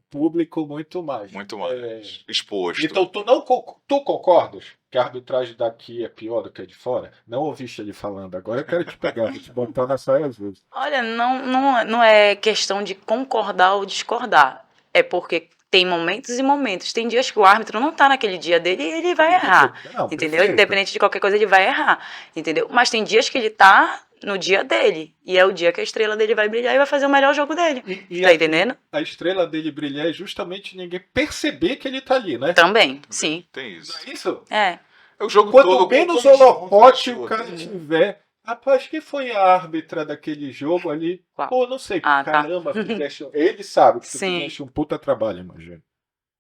público muito mais. Muito mais exposto. Então tu concordas que a arbitragem daqui é pior do que a de fora? Não ouviste ele falando, agora eu quero te pegar, vou te botar na saia azul. Olha, não é questão de concordar ou discordar. É porque tem momentos e momentos. Tem dias que o árbitro não tá naquele dia dele e ele vai errar. Não, Entendeu? perfeito. Independente de qualquer coisa, ele vai errar. Entendeu? Mas tem dias que ele tá no dia dele. E é o dia que a estrela dele vai brilhar e vai fazer o melhor jogo dele. Tá entendendo? A estrela dele brilhar é justamente ninguém perceber que ele tá ali, né? Também, sim. Tem Não isso. é isso? É. É o jogo Quanto todo. menos como holofote junto, o cara tiver. Rapaz, quem foi a árbitra daquele jogo ali? Qual? Pô, não sei. Ah, tá. Caramba, fizeste... ele sabe que tu Sim. fizeste um puta trabalho, imagina.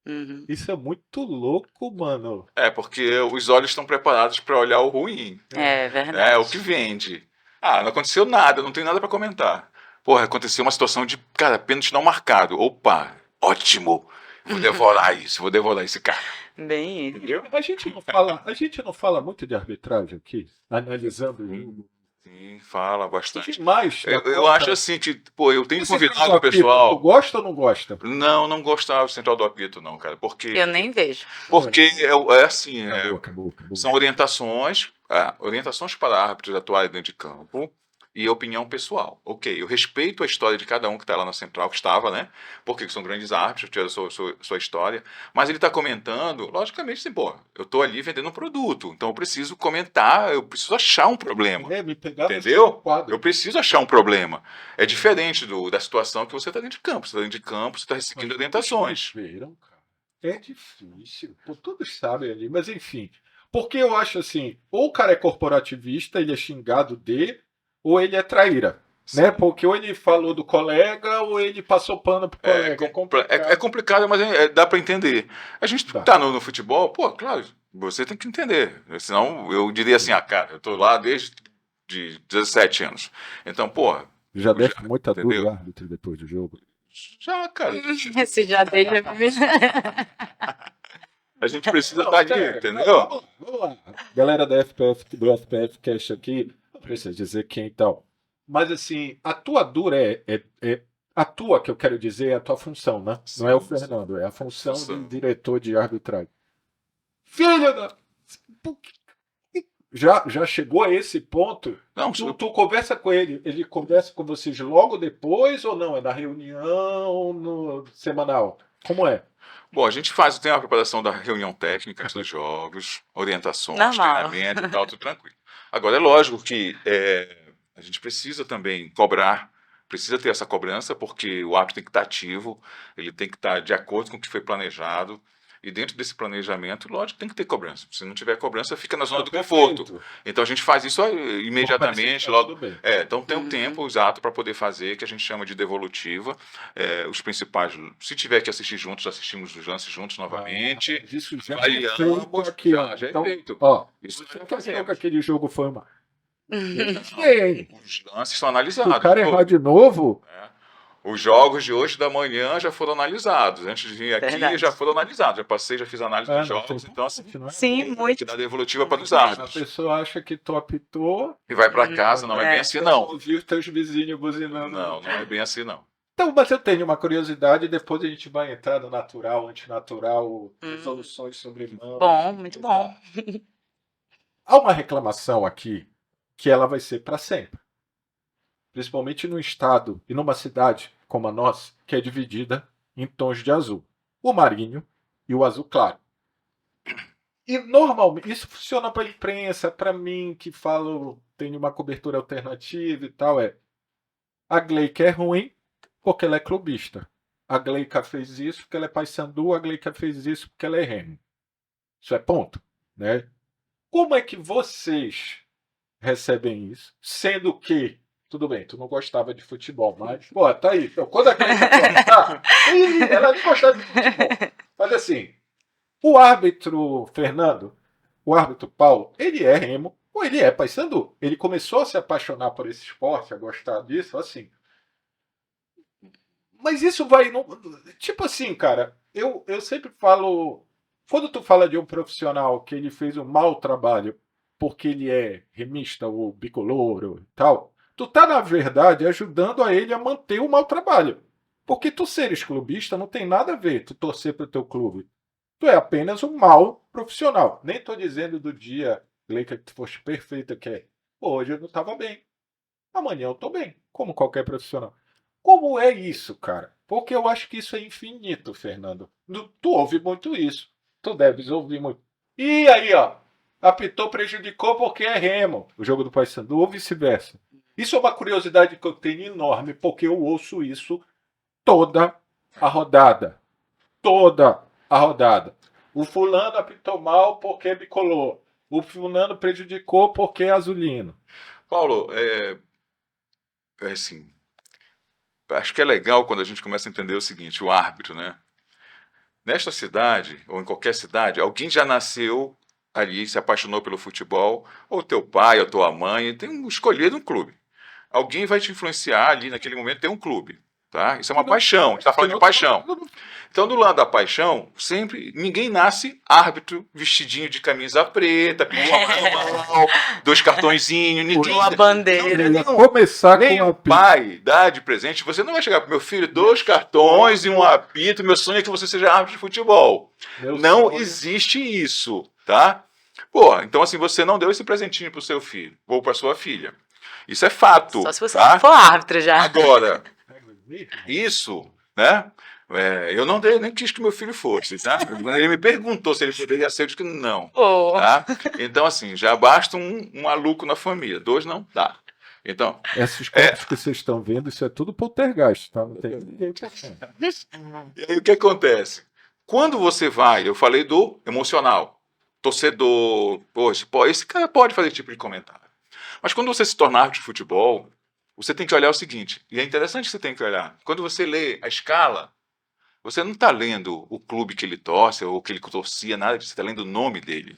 Uhum. Isso é muito louco, mano. É, porque os olhos estão preparados para olhar o ruim. É verdade. É o que vende. Ah, não aconteceu nada, não tem nada para comentar. Porra, aconteceu uma situação de, cara, pênalti não marcado. Opa, ótimo. Vou devorar isso, vou devorar esse cara. Bem isso. Entendeu? A gente não fala muito de arbitragem aqui, analisando o jogo. Sim, fala bastante. Demais. Eu acho assim que, pô, eu tenho Esse convidado central o do apito, pessoal. Tu gosta ou não gosta? Não gostava do Central do Apito, não, cara. Porque Eu nem vejo. é assim, Acabou. são orientações para árbitros atuarem dentro de campo e opinião pessoal. Ok, eu respeito a história de cada um que está lá na central, que estava, né? Porque são grandes árbitros, tiveram sua história. Mas ele está comentando, logicamente, assim, pô, eu estou ali vendendo um produto, então eu preciso comentar, eu preciso achar um problema. Me pegava Entendeu? no quadro. Eu preciso achar um problema. É diferente da situação que você está dentro de campo. Você está dentro de campo, você está seguindo orientações. Viram, cara? É difícil. Pô, todos sabem ali, mas enfim. Porque eu acho assim, ou o cara é corporativista, ele é xingado ou ele é traíra. Né? Porque ou ele falou do colega, ou ele passou pano pro colega. É complicado, mas dá para entender. A gente Dá. tá no futebol, pô, claro, você tem que entender. Senão eu diria assim, cara, eu tô lá desde de 17 anos. Então, pô, Já deste muita entendeu? dúvida árbitro depois do jogo. já, cara, Esse já deixa. a gente precisa estar ali, sério, entendeu? Vamos lá. Galera do FPF Cash aqui, não precisa dizer quem e tal. Mas assim, a tua dura a tua, que eu quero dizer, é a tua função, né? Não é o Sim. Fernando, é a função Função. do diretor de arbitragem. Filho da... Já chegou a esse ponto? Não, Tu conversa com ele conversa com vocês logo depois ou não? É na reunião, no semanal? Como é? bom, a gente tem a preparação da reunião técnica antes dos jogos, orientações, Normal. treinamento e tal, tudo tranquilo. Agora, é lógico que a gente precisa também cobrar, precisa ter essa cobrança, porque o árbitro tem que estar ativo, ele tem que estar de acordo com o que foi planejado, e dentro desse planejamento, lógico, tem que ter cobrança. Se não tiver cobrança, fica na zona do conforto. Perfeito. Então a gente faz isso imediatamente, Parece que tá logo. tudo bem. Então tem um tempo exato para poder fazer, que a gente chama de devolutiva. Os principais, se tiver que assistir juntos, assistimos os lances juntos novamente. Isso já é Variamos, feito aqui, ó. já é Então, feito. ó, Isso você já que achou fazemos. que aquele jogo foi uma... Uhum. Ei, Os lances são se analisados. o cara Pô, errar de novo, Os jogos de hoje da manhã já foram analisados. Antes de vir aqui, Verdade. já foram analisados. Já fiz análise dos Não jogos. tem Então, assim, não é? Sim, muito. que dá devolutiva para os A árbitros. pessoa acha que tu apitou, E vai para casa, não é bem assim, não. ouvir os teus vizinhos buzinando. Não, não é bem assim, não. Então, mas eu tenho uma curiosidade, depois a gente vai entrar no natural, antinatural, resoluções sobre mãos. Bom, muito bom. Há uma reclamação aqui que ela vai ser para sempre. Principalmente num estado e numa cidade como a nossa, que é dividida em tons de azul. O marinho e o azul claro. E normalmente, isso funciona para a imprensa, para mim que falo, tenho uma cobertura alternativa e tal, a Gleica é ruim porque ela é clubista. A Gleica fez isso porque ela é paysandu, a Gleica fez isso porque ela é Remo. Isso é ponto, né? Como é que vocês recebem isso? Sendo que, tudo bem, tu não gostava de futebol, mas, pô, tá aí. Então, quando a Gleica gostar, ela não gostava de futebol. Mas assim, o árbitro Fernando, o árbitro Paulo, ele é Remo ou ele é paysandu. Ele começou a se apaixonar por esse esporte, a gostar disso, assim. Mas isso vai. Tipo assim, cara, eu sempre falo. Quando tu fala de um profissional que ele fez um mau trabalho porque ele é remista ou bicolor e tal, tu tá, na verdade, ajudando a ele a manter o mau trabalho. Porque tu seres clubista não tem nada a ver tu torcer pro teu clube. Tu é apenas um mau profissional. Nem tô dizendo do dia, Leica, que tu foste perfeita, que é. Pô, hoje eu não tava bem. Amanhã eu tô bem, como qualquer profissional. Como é isso, cara? Porque eu acho que isso é infinito, Fernando. Tu ouve muito isso. Tu deves ouvir muito. E aí, ó. Apitou, prejudicou porque é Remo, o jogo do Paysandu, ou vice-versa. Isso é uma curiosidade que eu tenho enorme, porque eu ouço isso toda a rodada. Toda a rodada. O fulano apitou mal porque é bicolor. O fulano prejudicou porque é azulino. Paulo, é assim, acho que é legal quando a gente começa a entender o seguinte, o árbitro, né? Nesta cidade, ou em qualquer cidade, alguém já nasceu ali, se apaixonou pelo futebol, ou teu pai, ou tua mãe, escolhido um clube. Alguém vai te influenciar ali naquele momento, tem um clube. Tá? Isso é uma paixão, a gente está falando de paixão. Então, do lado da paixão, sempre ninguém nasce árbitro vestidinho de camisa preta, mal, dois cartõezinhos, ninguém. Uma bandeira. Começar Nem com o pai dá de presente. Você não vai chegar para meu filho, 2 cartões e um apito. Meu sonho é que você seja árbitro de futebol. Não existe isso, tá? Pô, então assim, você não deu esse presentinho pro seu filho ou para sua filha. Isso é fato. Só se você tá? for árbitro já. Agora, isso, né? Eu não dei, nem quis que meu filho fosse, tá? Ele me perguntou se ele poderia ser, eu disse que não. Oh. Tá? Então, assim, já basta um maluco na família, 2 não dá. Então, esses corpos que vocês estão vendo, isso é tudo poltergeist, tá? Não tem ninguém. E aí o que acontece? Quando você vai, eu falei do emocional, torcedor, poxa, pô, esse cara pode fazer esse tipo de comentário. Mas quando você se tornar árbitro de futebol, você tem que olhar o seguinte, e é interessante que você tem que olhar, quando você lê a escala, você não está lendo o clube que ele torce ou que ele torcia, nada disso, você está lendo o nome dele.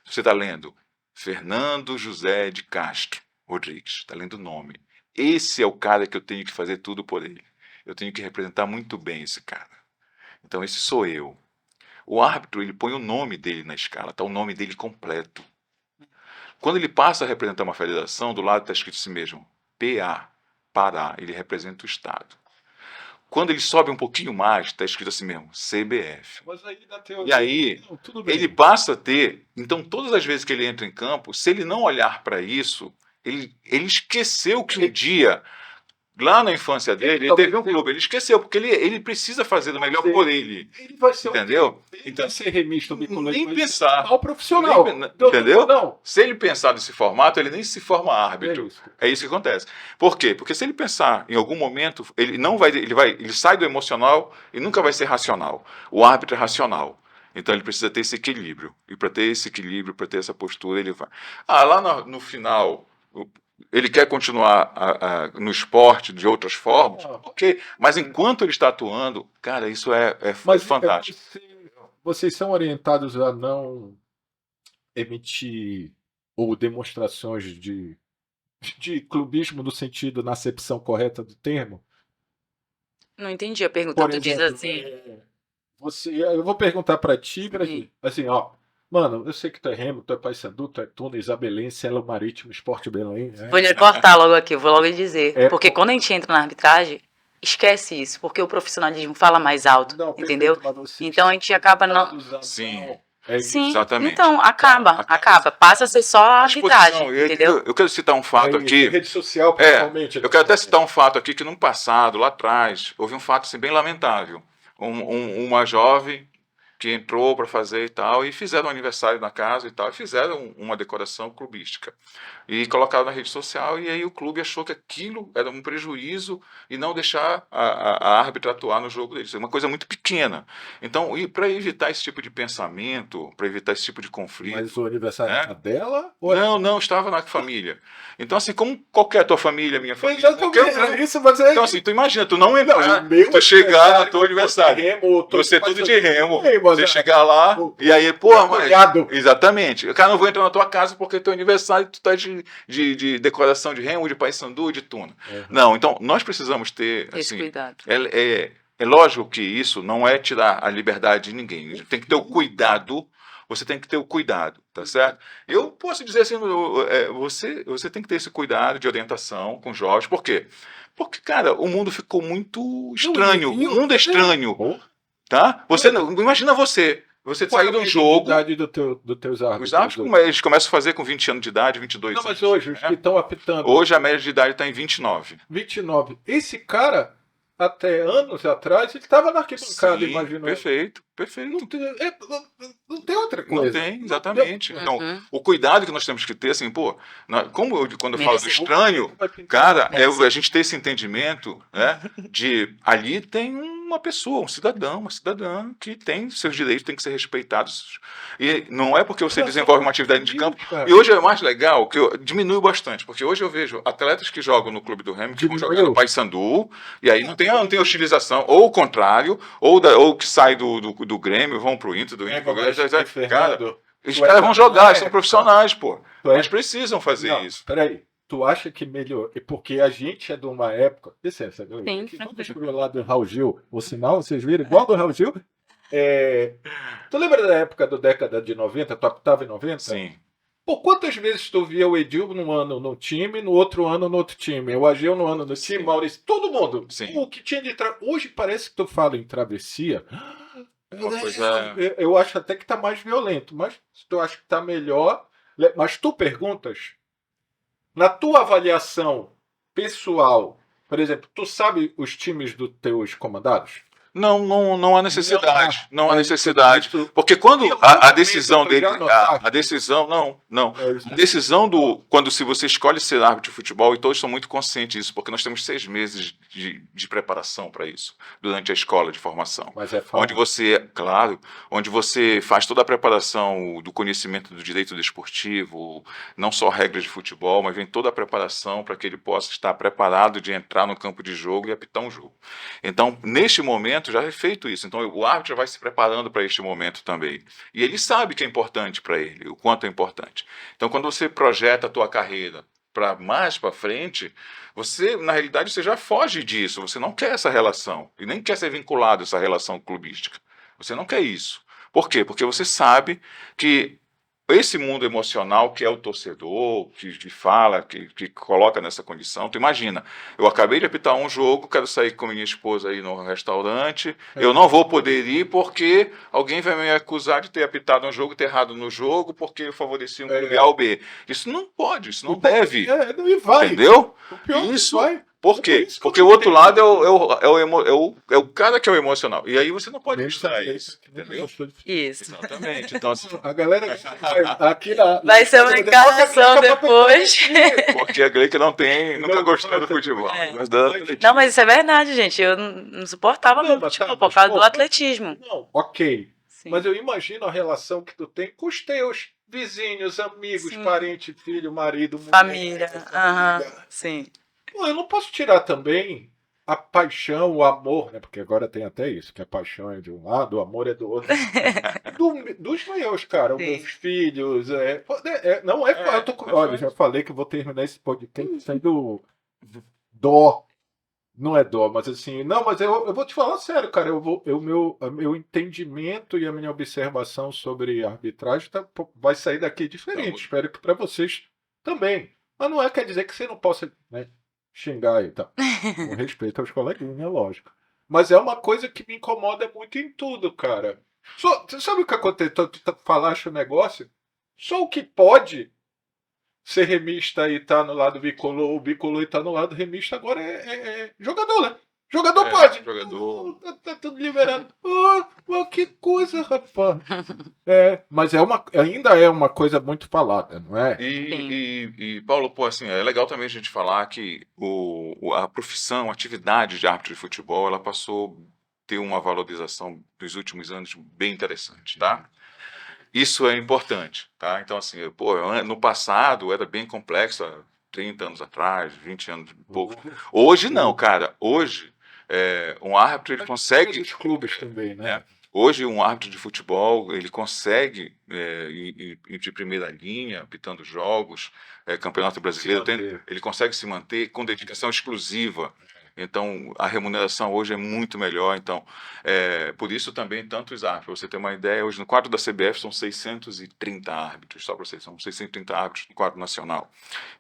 Você está lendo Fernando José de Castro Rodrigues, está lendo o nome. Esse é o cara que eu tenho que fazer tudo por ele. Eu tenho que representar muito bem esse cara. Então esse sou eu. O árbitro, ele põe o nome dele na escala, está o nome dele completo. Quando ele passa a representar uma federação, do lado está escrito assim mesmo, PA, Pará, ele representa o Estado. Quando ele sobe um pouquinho mais, está escrito assim mesmo, CBF. Mas aí, na teoria, E aí, não, tudo bem. ele passa a ter, então todas as vezes que ele entra em campo, se ele não olhar para isso, ele esqueceu que um dia, lá na infância dele, ele teve um clube, ele esqueceu, porque ele precisa fazer o melhor por ele. Ele vai ser Entendeu? Ele vai ser remista ou bicolor, Nem ele vai ser pensar. mal profissional. Entendeu? Não. Se ele pensar nesse formato, ele nem se forma árbitro. É isso que acontece. Por quê? Porque se ele pensar em algum momento, ele não vai, ele sai do emocional e nunca vai ser racional. O árbitro é racional. Então ele precisa ter esse equilíbrio. E para ter esse equilíbrio, para ter essa postura, ele vai. Lá no final, ele quer continuar no esporte de outras formas, ok. Mas enquanto ele está atuando, cara, isso é fantástico. Vocês são orientados a não emitir ou demonstrações de clubismo no sentido, na acepção correta do termo? Não entendi a pergunta. Por Tu diz exemplo, assim. eu vou perguntar pra ti, Sim. assim, ó. Mano, eu sei que tu é Remo, tu é Paysandu, tu é Tuna, Isabelense, Cielo Marítimo, Esporte Belém. Vou lhe cortar logo aqui, eu vou logo lhe dizer. É, Porque quando a gente entra na arbitragem, esquece isso, porque o profissionalismo fala mais alto, Não, entendeu? perfeito, mas você Então a gente acaba não. Sim. É isso. Sim, Exatamente. então acaba. Passa a ser só a arbitragem, Exposição. entendeu? Eu quero citar um fato É isso, aqui. rede social, principalmente. Eu quero até citar um fato aqui que no passado, lá atrás, houve um fato assim, bem lamentável. Uma jovem que entrou para fazer e tal, e fizeram um aniversário na casa e tal, e fizeram uma decoração clubística. E colocaram na rede social, e aí o clube achou que aquilo era um prejuízo e não deixar a árbitra atuar no jogo deles. É uma coisa muito pequena. Então, para evitar esse tipo de pensamento, para evitar esse tipo de conflito... Mas o aniversário né? era dela? Ou era... Não, estava na família. Então, assim, como qualquer tua família, minha família... Exatamente, isso, mas é... Então, assim, tu imagina, tu não entrar, o meu tu chegar no teu aniversário, aniversário, você é tudo de Remo, Ei, mas você é- chegar lá, e aí, pô, mas... Apoiado. Exatamente. Cara, não vou entrar na tua casa porque é teu aniversário tu tá de decoração de Remo, de Paysandu, de Tuna. Uhum. Não, então, nós precisamos ter, Esse assim... cuidado. É lógico que isso não é tirar a liberdade de ninguém. Tem que ter o cuidado. Você tem que ter o cuidado, tá certo? Eu posso dizer assim, você tem que ter esse cuidado de orientação com jovens. Por quê? Porque, cara, o mundo ficou muito estranho. O mundo é estranho, tá? Você não, imagina você sair de um jogo... idade dos teus árbitros? Os árbitros, eles começam a fazer com 20 anos de idade, 22 Não, anos. mas hoje, os né? que estão apitando. Hoje a média de idade está em 29. 29. Esse cara, até anos atrás, ele estava na arquibancada, Sim, imagina. perfeito. Não tem outra coisa. Não tem, exatamente. Uhum. Então, o cuidado que nós temos que ter, assim, pô, quando eu falo do Merece. estranho, Vai pintar. cara, Merece. a gente ter esse entendimento, né, de ali tem uma pessoa, um cidadão, uma cidadã que tem seus direitos, tem que ser respeitados. E não é porque você desenvolve uma atividade de campo. E hoje é mais legal, que diminuiu bastante, porque hoje eu vejo atletas que jogam no Clube do Remo, que vão jogar no Paysandu, e aí não tem hostilização, ou o contrário, ou que sai do Grêmio, vão pro Inter, do Inter pro Grêmio. Cara, os caras vão jogar, são profissionais, pô. Mas precisam fazer isso. Peraí, tu acha que melhor? Porque a gente é de uma época. Licença, Sim, aqui, vamos pro lado do Raul Gil. O sinal, vocês viram? Igual do Raul Gil. Tu lembra da época da década de 90? Tu apitava em 90? Sim. Pô, quantas vezes tu via o Edil num ano no time, no outro ano no outro time? O Ageu no ano no time, Maurício, todo mundo. Sim. O que tinha de Hoje parece que tu fala em travessia. Uma coisa- Eu acho até que tá mais violento, mas tu acha que tá melhor. Mas tu perguntas, na tua avaliação pessoal, por exemplo, tu sabe os times dos teus comandados? Não há necessidade. Não há Mas necessidade. isso- Porque quando Em algum a decisão momento tu dele. já notaste? A decisão. Não. É, A decisão quando se você escolhe ser árbitro de futebol, e todos são muito conscientes disso, porque nós temos 6 meses de preparação para isso, durante a escola de formação. mas é fácil. Onde você faz toda a preparação do conhecimento do direito desportivo, não só regras de futebol, mas vem toda a preparação para que ele possa estar preparado de entrar no campo de jogo e apitar um jogo. Então, neste momento, já é feito isso. Então, o árbitro já vai se preparando para este momento também. E ele sabe que é importante para ele, o quanto é importante. Então, quando você projeta a tua carreira para mais para frente, você, na realidade, você já foge disso. Você não quer essa relação. E nem quer ser vinculado a essa relação clubística. Você não quer isso. Por quê? Porque você sabe que esse mundo emocional que é o torcedor, que fala, que coloca nessa condição. Tu imagina, eu acabei de apitar um jogo, quero sair com minha esposa aí no restaurante, eu não vou poder ir porque alguém vai me acusar de ter apitado um jogo, ter errado no jogo, porque eu favoreci um clube A ou B. Isso não pode, isso não deve. Não vai. Entendeu? O pior que Isso. vai. Por quê? Isso que Porque eu o não outro entendo. lado é o cara que é o emocional. E aí você não pode misturar isso. Entendeu? Isso. Exatamente. Então, assim, A galera aqui na. Vai ser uma encarnação depois. porque a Gleica nunca gostou do futebol. É. Mas do atletismo. Não, mas isso é verdade, gente. Eu não suportava Não, muito mas futebol tá, por causa do mas, pô, atletismo. Não, ok. Sim. Mas eu imagino a relação que tu tem com os teus vizinhos, amigos, Sim. parentes, filho, marido, mulher, Família. Aham. família. Sim. Pô, eu não posso tirar também a paixão, o amor, né? Porque agora tem até isso, que a paixão é de um lado, o amor é do outro. Dos meus, cara, os Sim. meus filhos. Não é. Olha, já falei que eu vou terminar esse podcast saindo dó Não é dó, mas assim, não, mas eu vou te falar sério, cara. O meu entendimento e a minha observação sobre arbitragem vai sair daqui diferente. Então, Espero que para vocês também. Mas não é quer dizer que você não possa, né, xingar e tal. Com respeito aos coleguinhas, é lógico. Mas é uma coisa que me incomoda muito em tudo, cara. Você sabe o que acontece? Tu falaste o negócio? Só o que pode ser remista e tá no lado bicolor, o bicolor e tá no lado remista, agora é jogador, né? Jogador pode. jogador. Tá tudo liberado. Que coisa, rapaz. Mas ainda é uma coisa muito falada, não é? E, Paulo, pô, assim, é legal também a gente falar que a profissão, a atividade de árbitro de futebol, ela passou a ter uma valorização nos últimos anos bem interessante, tá? Isso é importante, tá? Então, assim, pô, no passado era bem complexo, há 30 anos atrás, 20 anos, pouco. Hoje não, cara. Hoje, um árbitro, ele consegue... Os clubes também, né? Hoje, um árbitro de futebol, ele consegue ir de primeira linha, apitando jogos, Campeonato Brasileiro, ele consegue se manter com dedicação exclusiva. Então, a remuneração hoje é muito melhor. Então, por isso também tantos árbitros. Pra você ter uma ideia, hoje no quadro da CBF são 630 árbitros, só para vocês, são 630 árbitros no quadro nacional.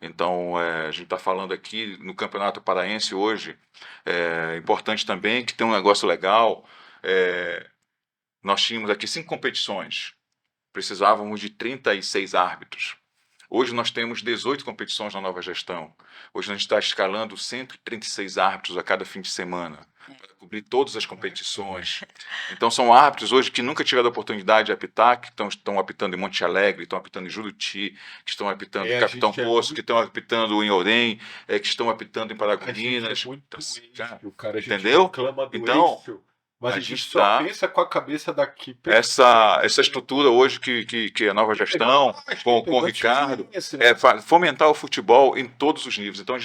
Então, a gente está falando aqui no Campeonato Paraense hoje, é importante também que tem um negócio legal. Nós tínhamos aqui 5 competições, precisávamos de 36 árbitros. Hoje nós temos 18 competições na nova gestão. Hoje a gente está escalando 136 árbitros a cada fim de semana, para cobrir todas as competições. Então são árbitros hoje que nunca tiveram a oportunidade de apitar, que estão apitando em Monte Alegre, estão apitando em Juruti, que estão apitando em Capitão Poço, que estão apitando em Orem, que estão apitando em Paragominas. Entendeu? Então, mas a gente só pensa com a cabeça daqui. Essa estrutura hoje que a nova gestão, com o Ricardo, fomentar o futebol em todos os níveis. Então,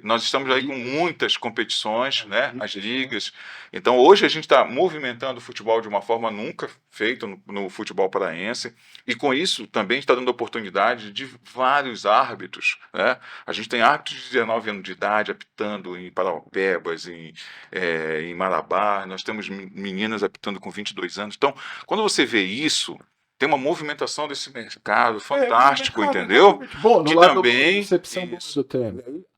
nós estamos aí com muitas competições, né, as ligas. Então, hoje a gente está movimentando o futebol de uma forma nunca feita no futebol paraense. E com isso também está dando oportunidade de vários árbitros, né? A gente tem árbitros de 19 anos de idade apitando em Paraupebas, em Marabá. Nós temos meninas apitando com 22 anos. Então, quando você vê isso, tem uma movimentação desse mercado fantástico, entendeu? Bom, que também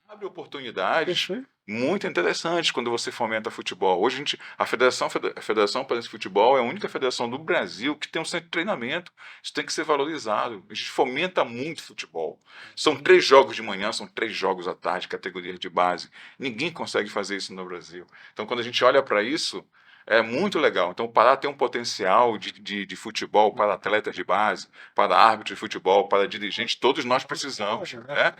abre oportunidades muito interessantes quando você fomenta futebol. Hoje a Federação Paraense de Futebol é a única federação do Brasil que tem um centro de treinamento. Isso tem que ser valorizado. A gente fomenta muito futebol. São 3 jogos de manhã, são 3 jogos à tarde, categorias de base. Ninguém consegue fazer isso no Brasil. Então, quando a gente olha para isso, é muito legal. Então, o Pará tem um potencial de futebol para atletas de base, para árbitros de futebol, para dirigentes, todos nós precisamos. Né?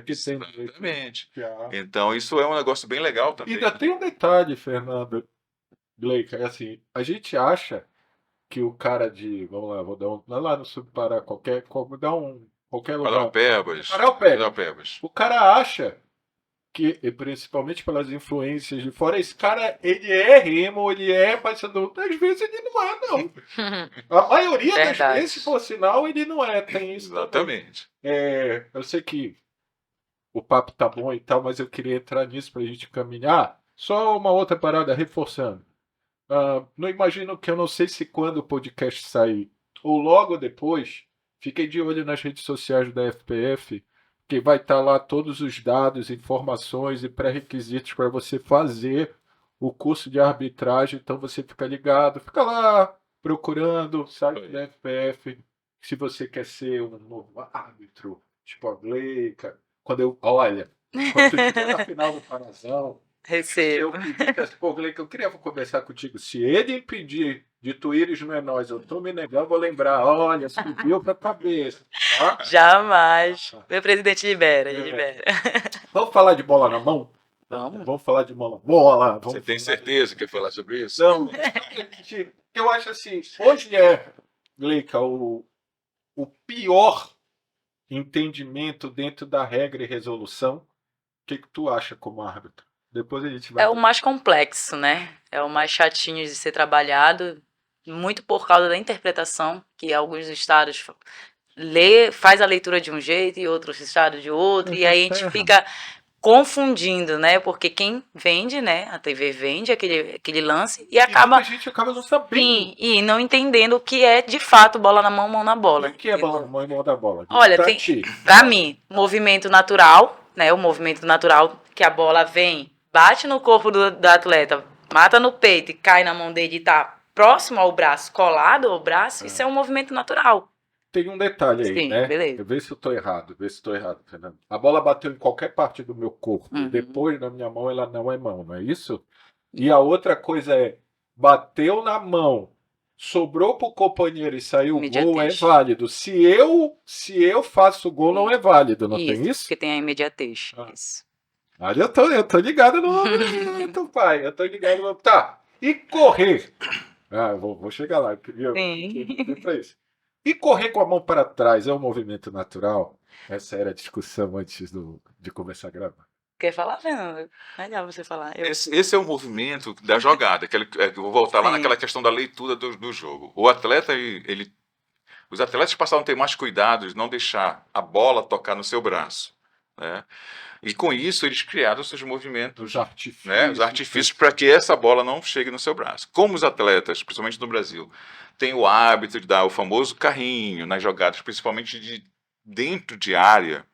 Exatamente. Então, isso é um negócio bem legal também. E ainda tem um detalhe, Fernando, Gleica, é assim, a gente acha que o cara vamos lá, vou dar lá no Subpará, qualquer lugar. Paraupebas. O cara acha que, e principalmente pelas influências de fora, esse cara, ele é remo, ele é passador. Às vezes ele não é, não. A maioria das vezes, por sinal, ele não é. Tem isso. Exatamente. Eu sei que o papo tá bom e tal, mas eu queria entrar nisso pra gente caminhar. Só uma outra parada, reforçando. Não imagino que eu não sei se quando o podcast sair, ou logo depois, fiquei de olho nas redes sociais da FPF, que vai estar lá todos os dados, informações e pré-requisitos para você fazer o curso de arbitragem. Então você fica ligado, fica lá procurando o site da FPF. Se você quer ser um novo árbitro, tipo a Gleica, quando tiver na final do Parazão, Recebo. Gleica, eu queria conversar contigo. Se ele impedir de tu ires, não é nós. Eu tô me negando, vou lembrar. Olha, subiu pra cabeça. Tá? Jamais. Meu presidente libera. Vamos falar de bola na mão? Vamos falar de bola. Você tem certeza que quer falar sobre isso? Não. Eu acho assim, hoje Gleica, o pior entendimento dentro da regra e resolução. O que tu acha como árbitro? Depois a gente vai... É o mais complexo, né? É o mais chatinho de ser trabalhado, muito por causa da interpretação, que alguns estados faz a leitura de um jeito e outros estados de outro, e aí a gente fica confundindo, né? Porque quem vende, né? A TV vende aquele lance e E acaba, muita gente acaba não sabendo. sim, e não entendendo o que é de fato bola na mão, mão na E bola. o que é bola na mão e mão da bola? Olha, Pra tem, ti. pra mim, movimento natural, né? O movimento natural que a bola vem, bate no corpo do atleta, mata no peito e cai na mão dele e tá próximo ao braço, colado ao braço, isso é um movimento natural. Tem um detalhe aí, Sim, né? beleza. Vê se eu tô errado, Fernando. A bola bateu em qualquer parte do meu corpo. Uhum. Depois na minha mão, ela não é mão, não é isso? E a outra coisa é, bateu na mão, sobrou pro companheiro e saiu o gol, é Imediatez. válido. Se eu faço o gol, não é válido, não tem isso? Porque tem a imediatez. Ah. Isso. Olha, eu tô ligado no movimento, pai. Eu tô ligado no... Tá. E correr? Ah, eu vou chegar lá. Eu queria Sim. pra isso. E correr com a mão para trás é um movimento natural? Essa era a discussão antes de começar a gravar. Quer falar, Fernando? Melhor você falar. Esse é o movimento da jogada, que eu vou voltar lá Sim. naquela questão da leitura do jogo. O atleta, os atletas passaram a ter mais cuidado de não deixar a bola tocar no seu braço, né? E com isso eles criaram seus movimentos, Os artifícios. né, os artifícios para que essa bola não chegue no seu braço. Como os atletas, principalmente no Brasil, têm o hábito de dar o famoso carrinho nas jogadas, principalmente de dentro de área,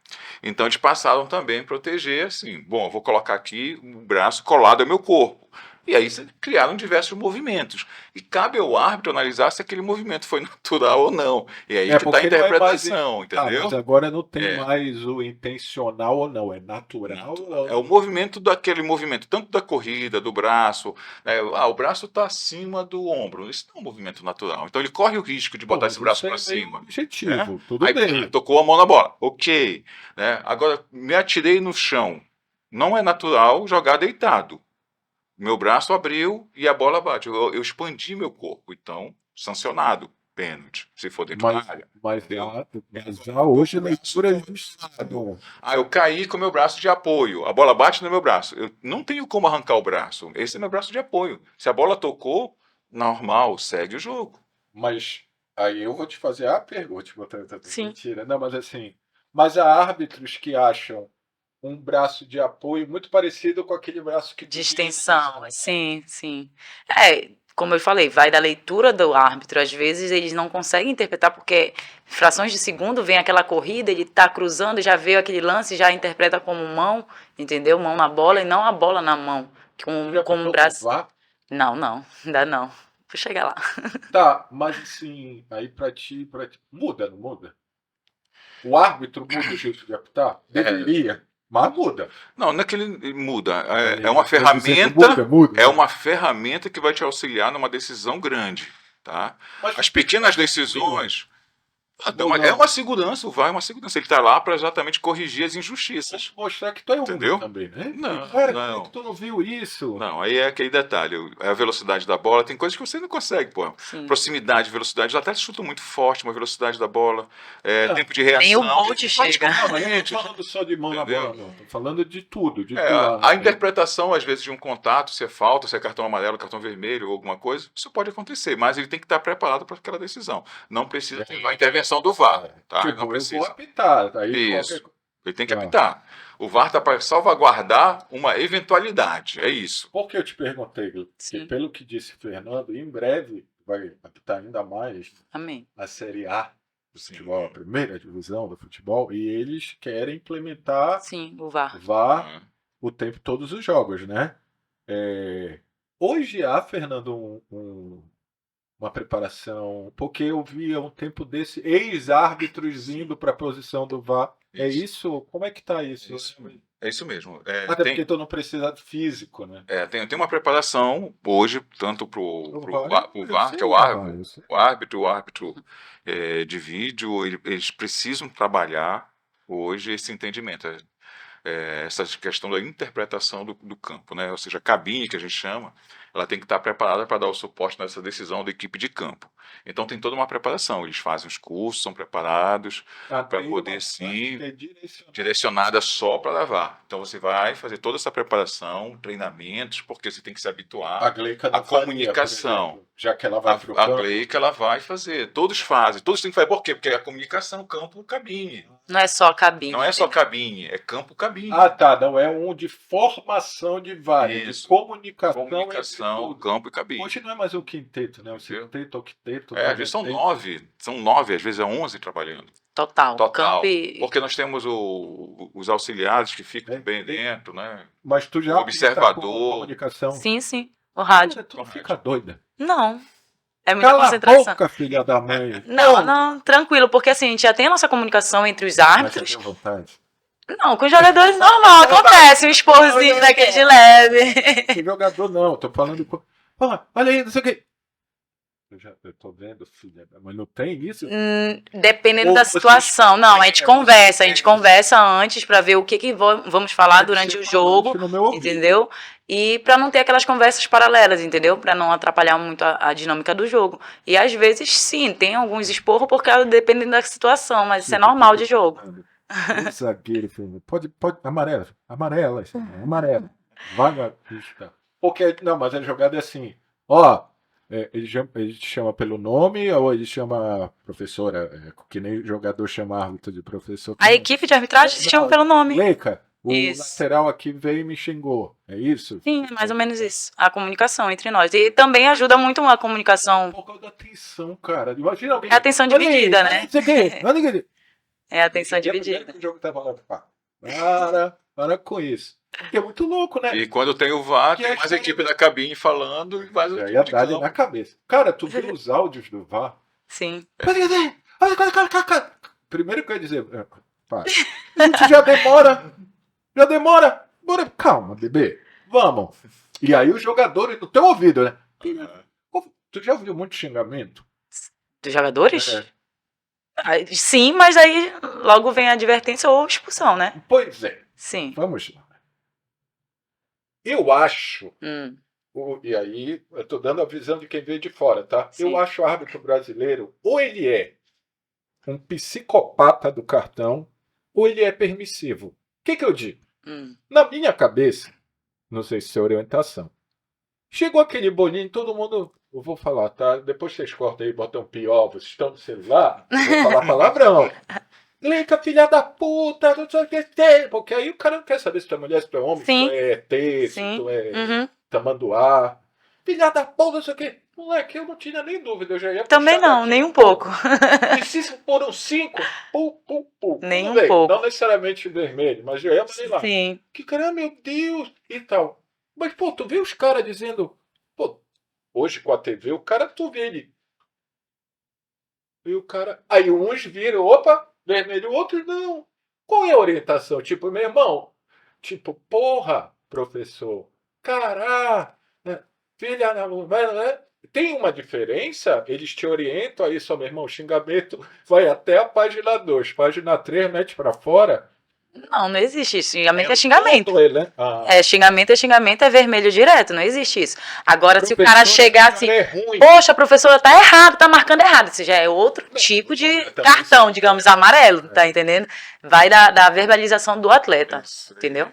então eles passaram também a proteger assim, bom, eu vou colocar aqui o braço colado ao meu corpo. E aí criaram diversos movimentos. E cabe ao árbitro analisar se aquele movimento foi natural ou não. E aí que está a porque não é mais- interpretação, Ah, entendeu? mas agora não tem É. mais o intencional ou não, é natural. É o movimento daquele movimento, tanto da corrida, do braço. Né? O braço está acima do ombro. Isso não é um movimento natural. Então ele corre o risco de Pô, botar mas esse braço isso para é meio cima. objetivo, Né? tudo Aí bem. tocou a mão na bola. Ok. Né? Agora, me atirei no chão. Não é natural jogar deitado. Meu braço abriu e a bola bate. Eu expandi meu corpo. Então, sancionado. Pênalti, se for dentro da área. Mas já hoje leitura de estado. Eu caí com o meu braço de apoio. A bola bate no meu braço. Eu não tenho como arrancar o braço. Esse é meu braço de apoio. Se a bola tocou, normal, segue o jogo. Mas aí eu vou te fazer a pergunta. Sim. Mentira. Não, mas assim. Mas há árbitros que acham um braço de apoio muito parecido com aquele braço que De extensão, sim, sim. Como eu falei, vai da leitura do árbitro. Às vezes eles não conseguem interpretar porque frações de segundo vem aquela corrida, ele tá cruzando, já veio aquele lance, já interpreta como mão, entendeu? Mão na bola e não a bola na mão, como um braço. Não, ainda não. Vou chegar lá. Tá, mas assim, aí pra ti, muda, não muda? O árbitro muda o jeito de apitar? Deveria, mas muda. Não, não é que ele muda. É Aí, uma quer dizer que ferramenta. muda. É uma ferramenta que vai te auxiliar numa decisão grande, tá? Mas As pequenas decisões. Não, É não. uma segurança, o VAR é uma segurança. Ele está lá para exatamente corrigir as injustiças. Mostrar que tu é Entendeu? ruim também, né? Não, Cara, não. como é que tu não viu isso? Não, aí é aquele detalhe. É a velocidade da bola. Tem coisas que você não consegue, pô. Sim. Proximidade, velocidade. Os atletas chutam muito forte, uma velocidade da bola. Não. Tempo de reação. Nem o Bolt chega. Praticamente. Não tô falando só de mão Entendeu? na bola, não. Tô falando de tudo, de A tudo. interpretação, às vezes, de um contato, se é falta, se é cartão amarelo, cartão vermelho ou alguma coisa, isso pode acontecer, mas ele tem que estar preparado para aquela decisão. Não precisa ter a intervenção do VAR, tá? Tipo, Não eu vou precisa. apitar. Aí Isso. Ele tem que Tá. apitar. O VAR está para salvaguardar uma eventualidade, é isso. Por que eu te perguntei, Glu? Porque Sim. pelo que disse Fernando, em breve vai apitar ainda mais Amém. a Série A do futebol, a primeira divisão do futebol, e eles querem implementar Sim, o VAR. VAR o tempo todos os jogos, né? Hoje há, Fernando, uma preparação, porque eu via um tempo desse ex-árbitros indo para a posição do VAR. É isso? Como é que tá isso? É isso mesmo. Até porque tu não precisa de físico, né? Tem uma preparação hoje, tanto para o VAR, que é o árbitro de vídeo, eles precisam trabalhar hoje esse entendimento. Essa questão da interpretação do campo, né? Ou seja, a cabine que a gente chama, ela tem que estar preparada para dar o suporte nessa decisão da equipe de campo. Então tem toda uma preparação, eles fazem os cursos, são preparados para poder sim, direcionada só para lavar. Então você vai fazer toda essa preparação, treinamentos, porque você tem que se habituar A Gleica à comunicação. já que ela vai pro A campo. Gleica, ela vai fazer. Todos fazem. Todos têm que fazer. Por quê? Porque é a comunicação cabine. Não é só a cabine. Não é só cabine, é campo-cabine. Ah, tá. Não é um de formação de VAR, é de Isso. comunicação. Comunicação, entre tudo. campo e cabine. Hoje não é mais o quinteto, né? O sexteto, octeto. Às vezes são 9. São 9, às vezes é 11 trabalhando. Total. Total. Campo e... Porque nós temos os auxiliares que ficam É, bem é. dentro, né? Mas tu já Observador. apita com comunicação. Sim, sim. O rádio. Cara, tu não fica doida. Não. É muita Cala a concentração. boca, filha da mãe. Não, tranquilo, porque assim, a gente já tem a nossa comunicação entre os Mas árbitros. eu tenho vontade. Não, com os jogadores normal, acontece, um esporrozinho daquele de leve. Com jogador não, tô falando com... Ah, olha aí, não sei o quê. Eu tô vendo, filha, mas não tem isso? Dependendo Ou da vocês- situação. Não, a gente conversa antes pra ver o que vamos falar durante o jogo, No meu ouvido. entendeu? E pra não ter aquelas conversas paralelas, entendeu? Pra não atrapalhar muito a dinâmica do jogo. E às vezes, sim, tem alguns esporros porque dependendo da situação, mas isso é normal de jogo. O zagueiro, filho. Pode, amarela, isso aí, amarela. Vagabunda. Porque, não, mas a jogada é assim, ó, ele te chama pelo nome ou ele chama professora, que nem o jogador chama árbitro de professor. A equipe de arbitragem se chama pelo nome. Leica, o Isso. lateral aqui veio e me xingou, é isso? Sim, é mais ou menos isso. A comunicação entre nós. E também ajuda muito a comunicação. Por causa da atenção, cara. Imagina alguém... É a atenção dividida, Olha aí, né? não sei o quê, olha aqui. É a atenção E é por isso dividida. que o jogo tá falando, pá, para com isso. Porque é muito louco, né? E quando tem o VAR, Que tem é mais que- equipe da cabine falando e mais o Já time ia de dar campo. na cabeça. Cara, tu viu os áudios do VAR? Sim. Primeiro que eu ia dizer, pai, a gente já demora. Bora, calma, bebê, vamos. E aí os jogadores no teu ouvido, né? Tu já ouviu muito xingamento? Dos jogadores? É. Sim, mas aí logo vem a advertência ou expulsão, né? Pois é, Sim. vamos lá. Eu acho, Hum, e aí eu tô dando a visão de quem veio de fora, tá? Sim. Eu acho o árbitro brasileiro, ou ele é um psicopata do cartão, ou ele é permissivo. O que eu digo? Na minha cabeça, não sei se é orientação, chegou aquele bolinho, todo mundo, eu vou falar, tá? Depois vocês cortam aí, botam um pior, vocês estão no celular, eu vou falar palavrão. Leica, filha da puta, não sei o que tem. Porque aí o cara não quer saber se tu é mulher, se tu é homem, Sim. se tu é ET, se sim. tu é Uhum. tamanduá. Filha da puta, não sei o que. Moleque, eu não tinha nem dúvida, eu já ia Também puxar não, daqui. nem um pouco. E se foram 5, pum. Nem Tudo um bem, pouco. não necessariamente vermelho, mas já ia, sei lá. Sim. Que cara, meu Deus, e tal. Mas, pô, tu vê os caras dizendo, pô, hoje com a TV, o cara, tu vê ele. E o cara, aí uns viram, opa, vermelho, outros não. Qual é a orientação? Tipo, meu irmão, tipo, porra, professor, cará, né, filha, né? Tem uma diferença, eles te orientam, aí só, meu irmão, xingamento vai até a página 2, página 3 mete pra fora. Não existe isso. Xingamento é xingamento. Todo ele, né? Ah, Xingamento é vermelho direto, não existe isso. Agora, se o cara professor, chegar assim, é ruim. poxa, a professora tá errado, tá marcando errado. Isso já é outro tipo de cartão, digamos, amarelo, tá entendendo? Vai da verbalização do atleta, entendeu?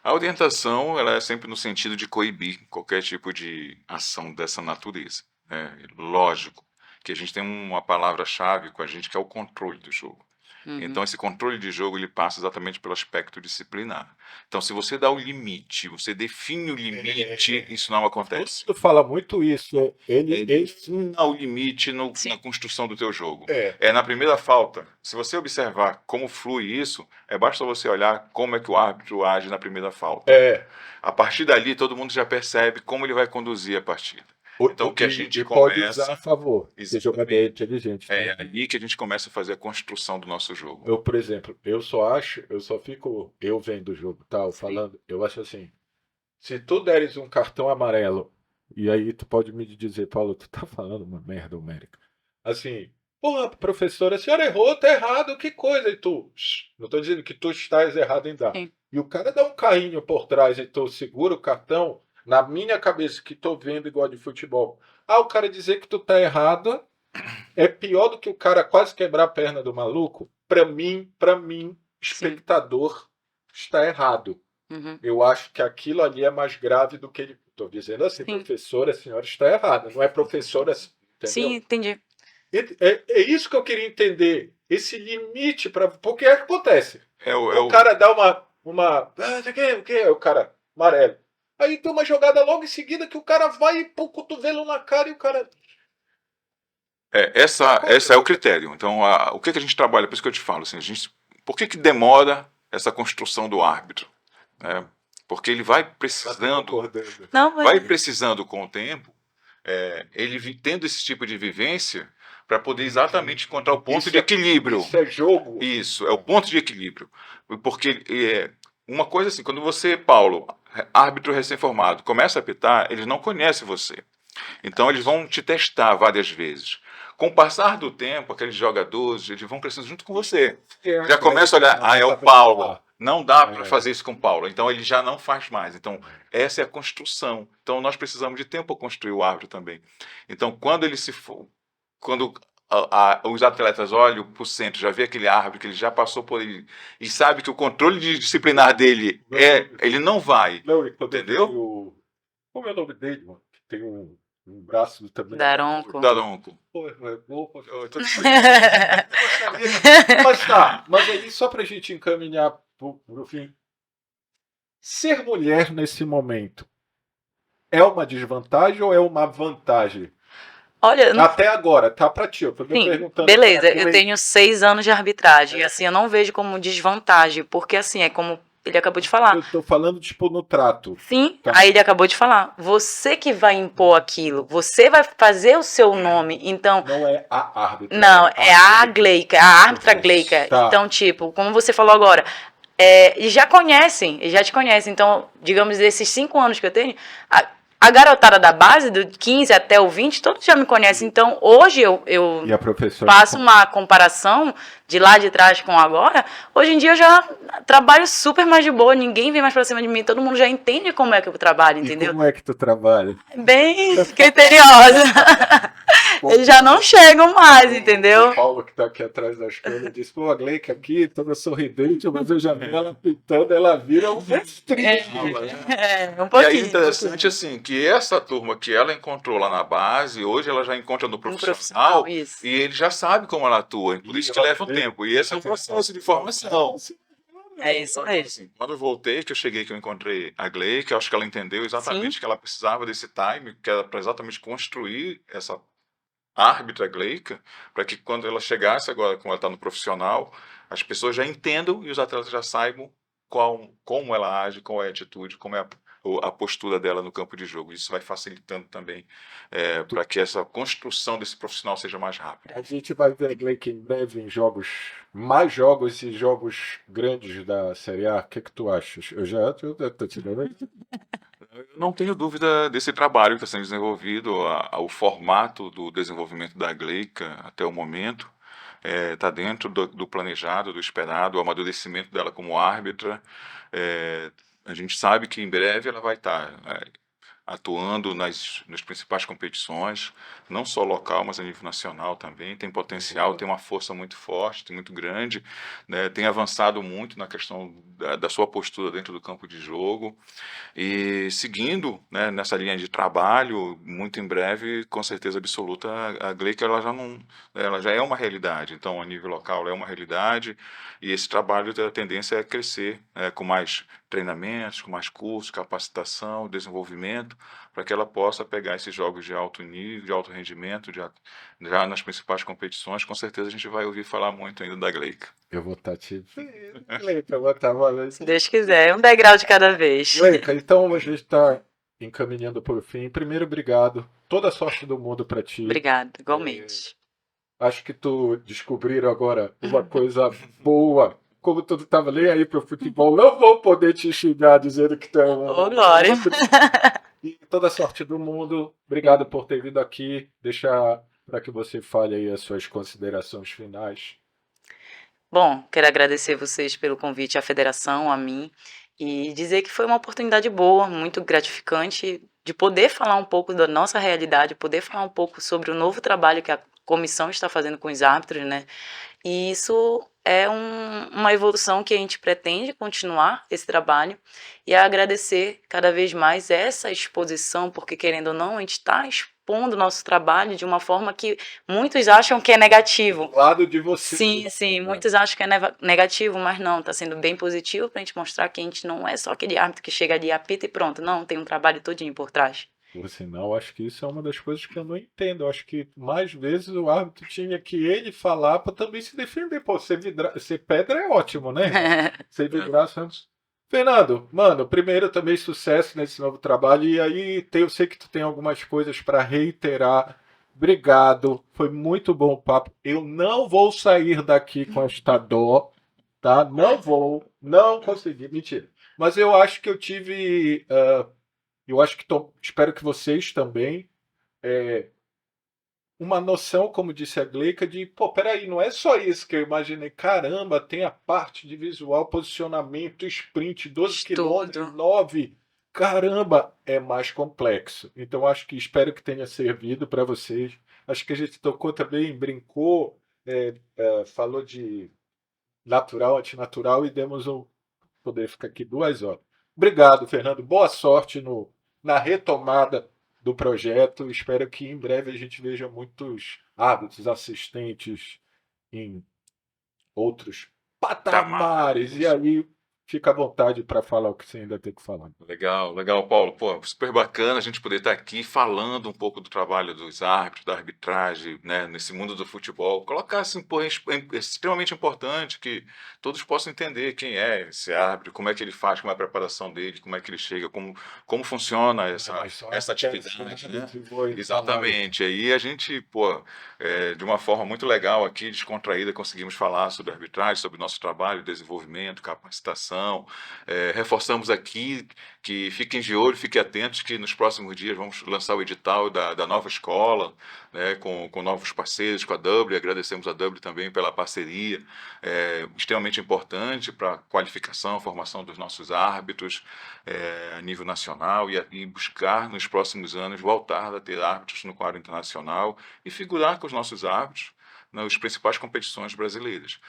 A orientação, ela é sempre no sentido de coibir qualquer tipo de ação dessa natureza. É lógico que a gente tem uma palavra-chave com a gente que é o controle do jogo. Uhum. Então, esse controle de jogo, ele passa exatamente pelo aspecto disciplinar. Então, se você dá o limite, você define o limite, isso não acontece. Tu fala muito isso. Ele Defina o limite Sim. na construção do teu jogo. é. Na primeira falta, se você observar como flui isso, basta você olhar como é que o árbitro age na primeira falta. A partir dali, todo mundo já percebe como ele vai conduzir a partida. Então, o que a gente pode começa- usar a favor. Esse Exatamente. jogador é inteligente. É né? ali que a gente começa a fazer a construção do nosso jogo. Eu, por exemplo, eu só fico, eu vendo o jogo, tal, falando, eu acho assim, se tu deres um cartão amarelo, e aí tu pode me dizer, Paulo, tu tá falando uma merda, América. Assim, porra, professora, a senhora errou, tá errado, que coisa, e tu, não tô dizendo que tu estás errado em dar. Sim. E o cara dá um carrinho por trás e tu segura o cartão, na minha cabeça, que tô vendo igual de futebol. O cara dizer que tu tá errado é pior do que o cara quase quebrar a perna do maluco. Pra mim, espectador, está errado. Uhum. Eu acho que aquilo ali é mais grave do que Estou dizendo assim, Sim. professora, a senhora está errada. Não é professora, entendeu? Sim, entendi. É isso que eu queria entender. Esse limite para. Porque é o que acontece. É O cara dá uma. O que? O cara amarelo. Aí tem uma jogada logo em seguida que o cara vai e põe o cotovelo na cara e o cara. essa é o critério. Então, o que a gente trabalha, por isso que eu te falo, assim, por que demora essa construção do árbitro? Né? Porque ele vai precisando, Não, vai precisando com o tempo, ele tendo esse tipo de vivência, para poder exatamente encontrar o ponto de equilíbrio. Isso é jogo. Isso, é o ponto de equilíbrio. Porque uma coisa assim, quando você, Paulo, árbitro recém-formado, começa a apitar, eles não conhecem você. Então eles vão te testar várias vezes. Com o passar do tempo, aqueles jogadores, eles vão crescendo junto com você. Já começa a olhar, é o Paulo. Não dá para fazer isso com o Paulo. Então ele já não faz mais. Então essa é a construção. Então nós precisamos de tempo para construir o árbitro também. Então quando ele se for, quando os atletas olham para o centro, já vê aquele árbitro que ele já passou por ele e sabe que o controle disciplinar dele ele não vai. Não, entendeu? Como é o nome dele, mano? Que tem um braço também. Daronco. Mas tá, mas aí só pra gente encaminhar pro fim. Ser mulher nesse momento é uma desvantagem ou é uma vantagem? Olha, Até agora, tá pra ti, eu tô me sim, perguntando. beleza, eu tenho 6 anos de arbitragem, e assim, eu não vejo como desvantagem, porque assim, é como ele acabou de falar. Eu tô falando, tipo, no trato. Sim, Tá. aí ele acabou de falar. Você que vai impor aquilo, você vai fazer o seu nome, então... Não é a árbitra. Não, é a Gleica, a árbitra Gleica. Tá. Então, tipo, como você falou agora, eles já conhecem, eles já te conhecem. Então, digamos, desses 5 anos que eu tenho, a garotada da base, do 15 até o 20, todos já me conhecem. Então, hoje eu E a professora? faço uma comparação de lá de trás com agora. Hoje em dia eu já trabalho super mais de boa, ninguém vem mais pra cima de mim, todo mundo já entende como é que eu trabalho, entendeu? E como é que tu trabalha? Bem criteriosa. Eles já não chegam mais, entendeu? O Paulo, que tá aqui atrás da escola, disse: pô, a Gleica aqui, toda sorridente, mas eu já vi ela pintando, ela vira um monstrinho. Um E pouquinho. aí, interessante assim, que essa turma que ela encontrou lá na base, hoje ela já encontra no profissional, isso. e ele já sabe como ela atua, e por isso que leva um tempo. E esse é um processo de formação. É isso Então, mesmo. assim, quando eu voltei, que eu cheguei, que eu encontrei a Glei, que eu acho que ela entendeu exatamente que ela precisava desse time, que era para exatamente construir essa árbitra Gleica, para que quando ela chegasse agora, como ela está no profissional, as pessoas já entendam e os atletas já saibam como ela age, qual é a atitude, como é a postura dela no campo de jogo. Isso vai facilitando também para que essa construção desse profissional seja mais rápida. A gente vai ver a Gleica em breve em mais jogos e jogos grandes da Série A. O que tu achas? Eu tô te dando. Eu não tenho dúvida desse trabalho que está sendo desenvolvido, o formato do desenvolvimento da Gleica até o momento está dentro do planejado, do esperado, o amadurecimento dela como árbitra. A gente sabe que em breve ela vai estar atuando nas principais competições, não só local, mas a nível nacional também. Tem potencial, tem uma força muito forte, muito grande, né? Tem avançado muito na questão da sua postura dentro do campo de jogo. E seguindo, né, nessa linha de trabalho, muito em breve, com certeza absoluta, a Gleica ela já é uma realidade. Então, a nível local, ela é uma realidade, e esse trabalho, a tendência é crescer com mais treinamentos, com mais cursos, capacitação, desenvolvimento, para que ela possa pegar esses jogos de alto nível, de alto rendimento, já nas principais competições. Com certeza a gente vai ouvir falar muito ainda da Gleica. Eu vou estar Gleica, eu vou estar valendo. Se Deus quiser, um degrau de cada vez. Gleica, então a gente está encaminhando por fim. Primeiro, obrigado. Toda a sorte do mundo para ti. Obrigada, igualmente. Acho que tu descobriram agora uma coisa boa. Como tu estava nem aí pro futebol, não vou poder te xingar dizendo que tu é Ô, glória. E toda a sorte do mundo. Obrigado por ter vindo aqui. Deixar para que você fale aí as suas considerações finais. Bom, quero agradecer vocês pelo convite à federação, a mim, e dizer que foi uma oportunidade boa, muito gratificante, de poder falar um pouco da nossa realidade, poder falar um pouco sobre o novo trabalho que a comissão está fazendo com os árbitros, né? E isso é uma evolução que a gente pretende continuar esse trabalho e agradecer cada vez mais essa exposição, porque querendo ou não, a gente está expondo o nosso trabalho de uma forma que muitos acham que é negativo. Do lado de você. Sim, muitos acham que é negativo, mas não, está sendo bem positivo para a gente mostrar que a gente não é só aquele árbitro que chega ali, apita e pronto, não, tem um trabalho todinho por trás. Por sinal, acho que isso é uma das coisas que eu não entendo. Eu acho que mais vezes o árbitro tinha que ele falar para também se defender. Pô, ser pedra é ótimo, né? Ser vidraça. Fernando, mano, primeiro também sucesso nesse novo trabalho. E aí, eu sei que tu tem algumas coisas para reiterar. Obrigado, foi muito bom o papo. Eu não vou sair daqui com esta dó, tá? Não consegui, mentira. Mas eu acho que eu tive. Eu acho que espero que vocês também uma noção, como disse a Gleica, de, pô, peraí, não é só isso que eu imaginei. Caramba, tem a parte de visual, posicionamento, sprint, 12 quilômetros, 9. Caramba, é mais complexo. Então, acho que espero que tenha servido para vocês. Acho que a gente tocou também, brincou, falou de natural, antinatural e demos poder ficar aqui 2 horas. Obrigado, Fernando. Boa sorte na retomada do projeto. Espero que em breve a gente veja muitos árbitros, assistentes em outros patamares. E aí, fica à vontade para falar o que você ainda tem que falar. Legal, legal, Paulo. Pô, super bacana a gente poder estar aqui falando um pouco do trabalho dos árbitros, da arbitragem, né, nesse mundo do futebol. Colocar assim, pô, é extremamente importante que todos possam entender quem é esse árbitro, como é que ele faz, como é a preparação dele, como é que ele chega, como funciona essa atividade, né? Exatamente. Aí a gente, pô, de uma forma muito legal aqui, descontraída, conseguimos falar sobre arbitragem, sobre o nosso trabalho, desenvolvimento, capacitação. Reforçamos aqui que fiquem de olho, fiquem atentos que nos próximos dias vamos lançar o edital da nova escola, né, com novos parceiros, com a W. Agradecemos a W também pela parceria, extremamente importante para a qualificação, formação dos nossos árbitros a nível nacional e buscar nos próximos anos voltar a ter árbitros no quadro internacional e figurar com os nossos árbitros nas principais competições brasileiras.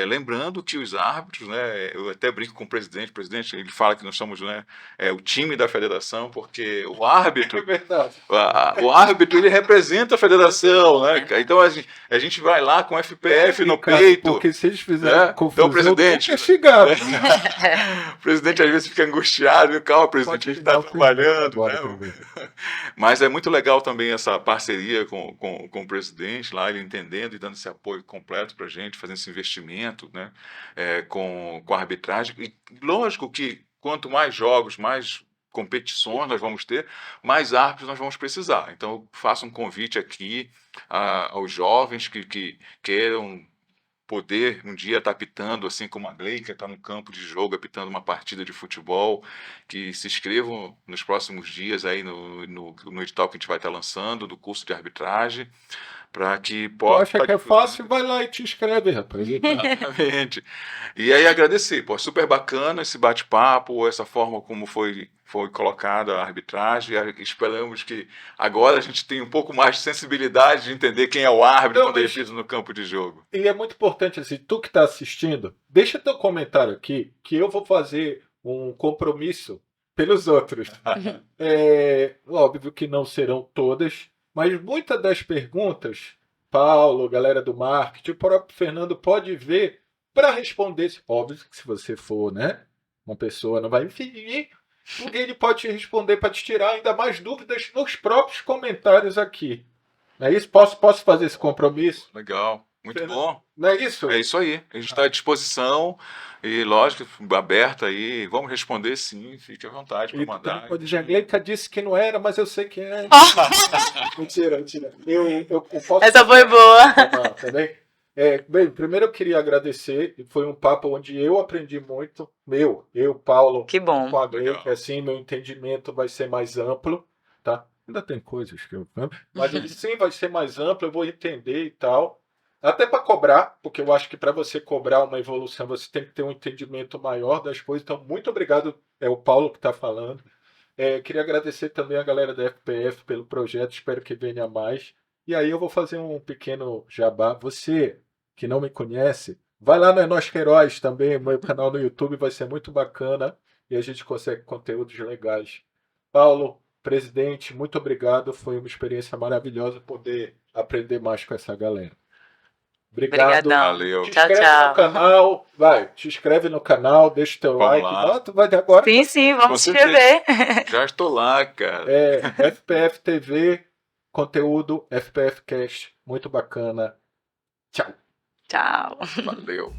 Lembrando que os árbitros, né, eu até brinco com o presidente, ele fala que nós somos, né, o time da federação, porque o árbitro, É verdade. o árbitro ele representa a federação, né? Então a gente vai lá com o FPF no peito. Porque se eles fizerem confusão, então, o presidente, castigado. O presidente às vezes fica angustiado, calma, presidente, a gente está trabalhando, né? Mas é muito legal também essa parceria com o presidente lá, ele entendendo e dando esse apoio completo para a gente, fazendo esse investimento, né, com a arbitragem. E lógico que quanto mais jogos, mais competições nós vamos ter, mais árbitros nós vamos precisar. Então, eu faço um convite aqui aos jovens que queiram poder um dia estar apitando, assim como a Gleica está no campo de jogo, apitando uma partida de futebol, que se inscrevam nos próximos dias aí no edital que a gente vai estar lançando, do curso de arbitragem, para que possa... acha que é fácil? Vai lá e te inscreve, rapaz. Exatamente. E aí agradecer, pô, super bacana esse bate-papo, essa forma como foi colocada a arbitragem. Esperamos que agora a gente tenha um pouco mais de sensibilidade de entender quem é o árbitro quando ele pisa no campo de jogo. E é muito importante, assim, tu que está assistindo, deixa teu comentário aqui, que eu vou fazer um compromisso pelos outros. Óbvio que não serão todas, mas muitas das perguntas, Paulo, galera do marketing, o próprio Fernando pode ver para responder. Óbvio que se você for, né, uma pessoa não vai infinir, ele pode te responder para te tirar ainda mais dúvidas nos próprios comentários aqui. Não é isso? Posso fazer esse compromisso? Legal, muito Fernando, bom. Não é isso? É isso aí. A gente está à disposição e, lógico, aberta aí. Vamos responder sim, fique à vontade para mandar. Pode dizer, a Gleica disse que não era, mas eu sei que é. Mentira. Eu posso... Essa foi boa. Tá bem? Bem, primeiro eu queria agradecer. Foi um papo onde eu aprendi muito. Paulo, Que bom. com a Gleica, assim, meu entendimento vai ser mais amplo, tá? Ainda tem coisas que eu... Mas ele sim vai ser mais amplo, eu vou entender e tal. Até para cobrar, porque eu acho que para você cobrar uma evolução, você tem que ter um entendimento maior das coisas. Então, muito obrigado. É o Paulo que está falando. Queria agradecer também a galera da FPF pelo projeto. Espero que venha mais. E aí eu vou fazer um pequeno jabá. Você que não me conhece, Vai lá no É Nós Queiroz também, meu canal no YouTube vai ser muito bacana e a gente consegue conteúdos legais. Paulo, presidente, muito obrigado. Foi uma experiência maravilhosa poder aprender mais com essa galera. Obrigado. Obrigadão. Valeu. Te Tchau, inscreve tchau. no canal, te inscreve no canal, deixa o teu Vamos like. lá. Não, tu vai agora. Sim, sim, Com vamos se certeza. inscrever. Já estou lá, cara. FPF TV, conteúdo FPF Cast, muito bacana. Tchau. Tchau. Valeu.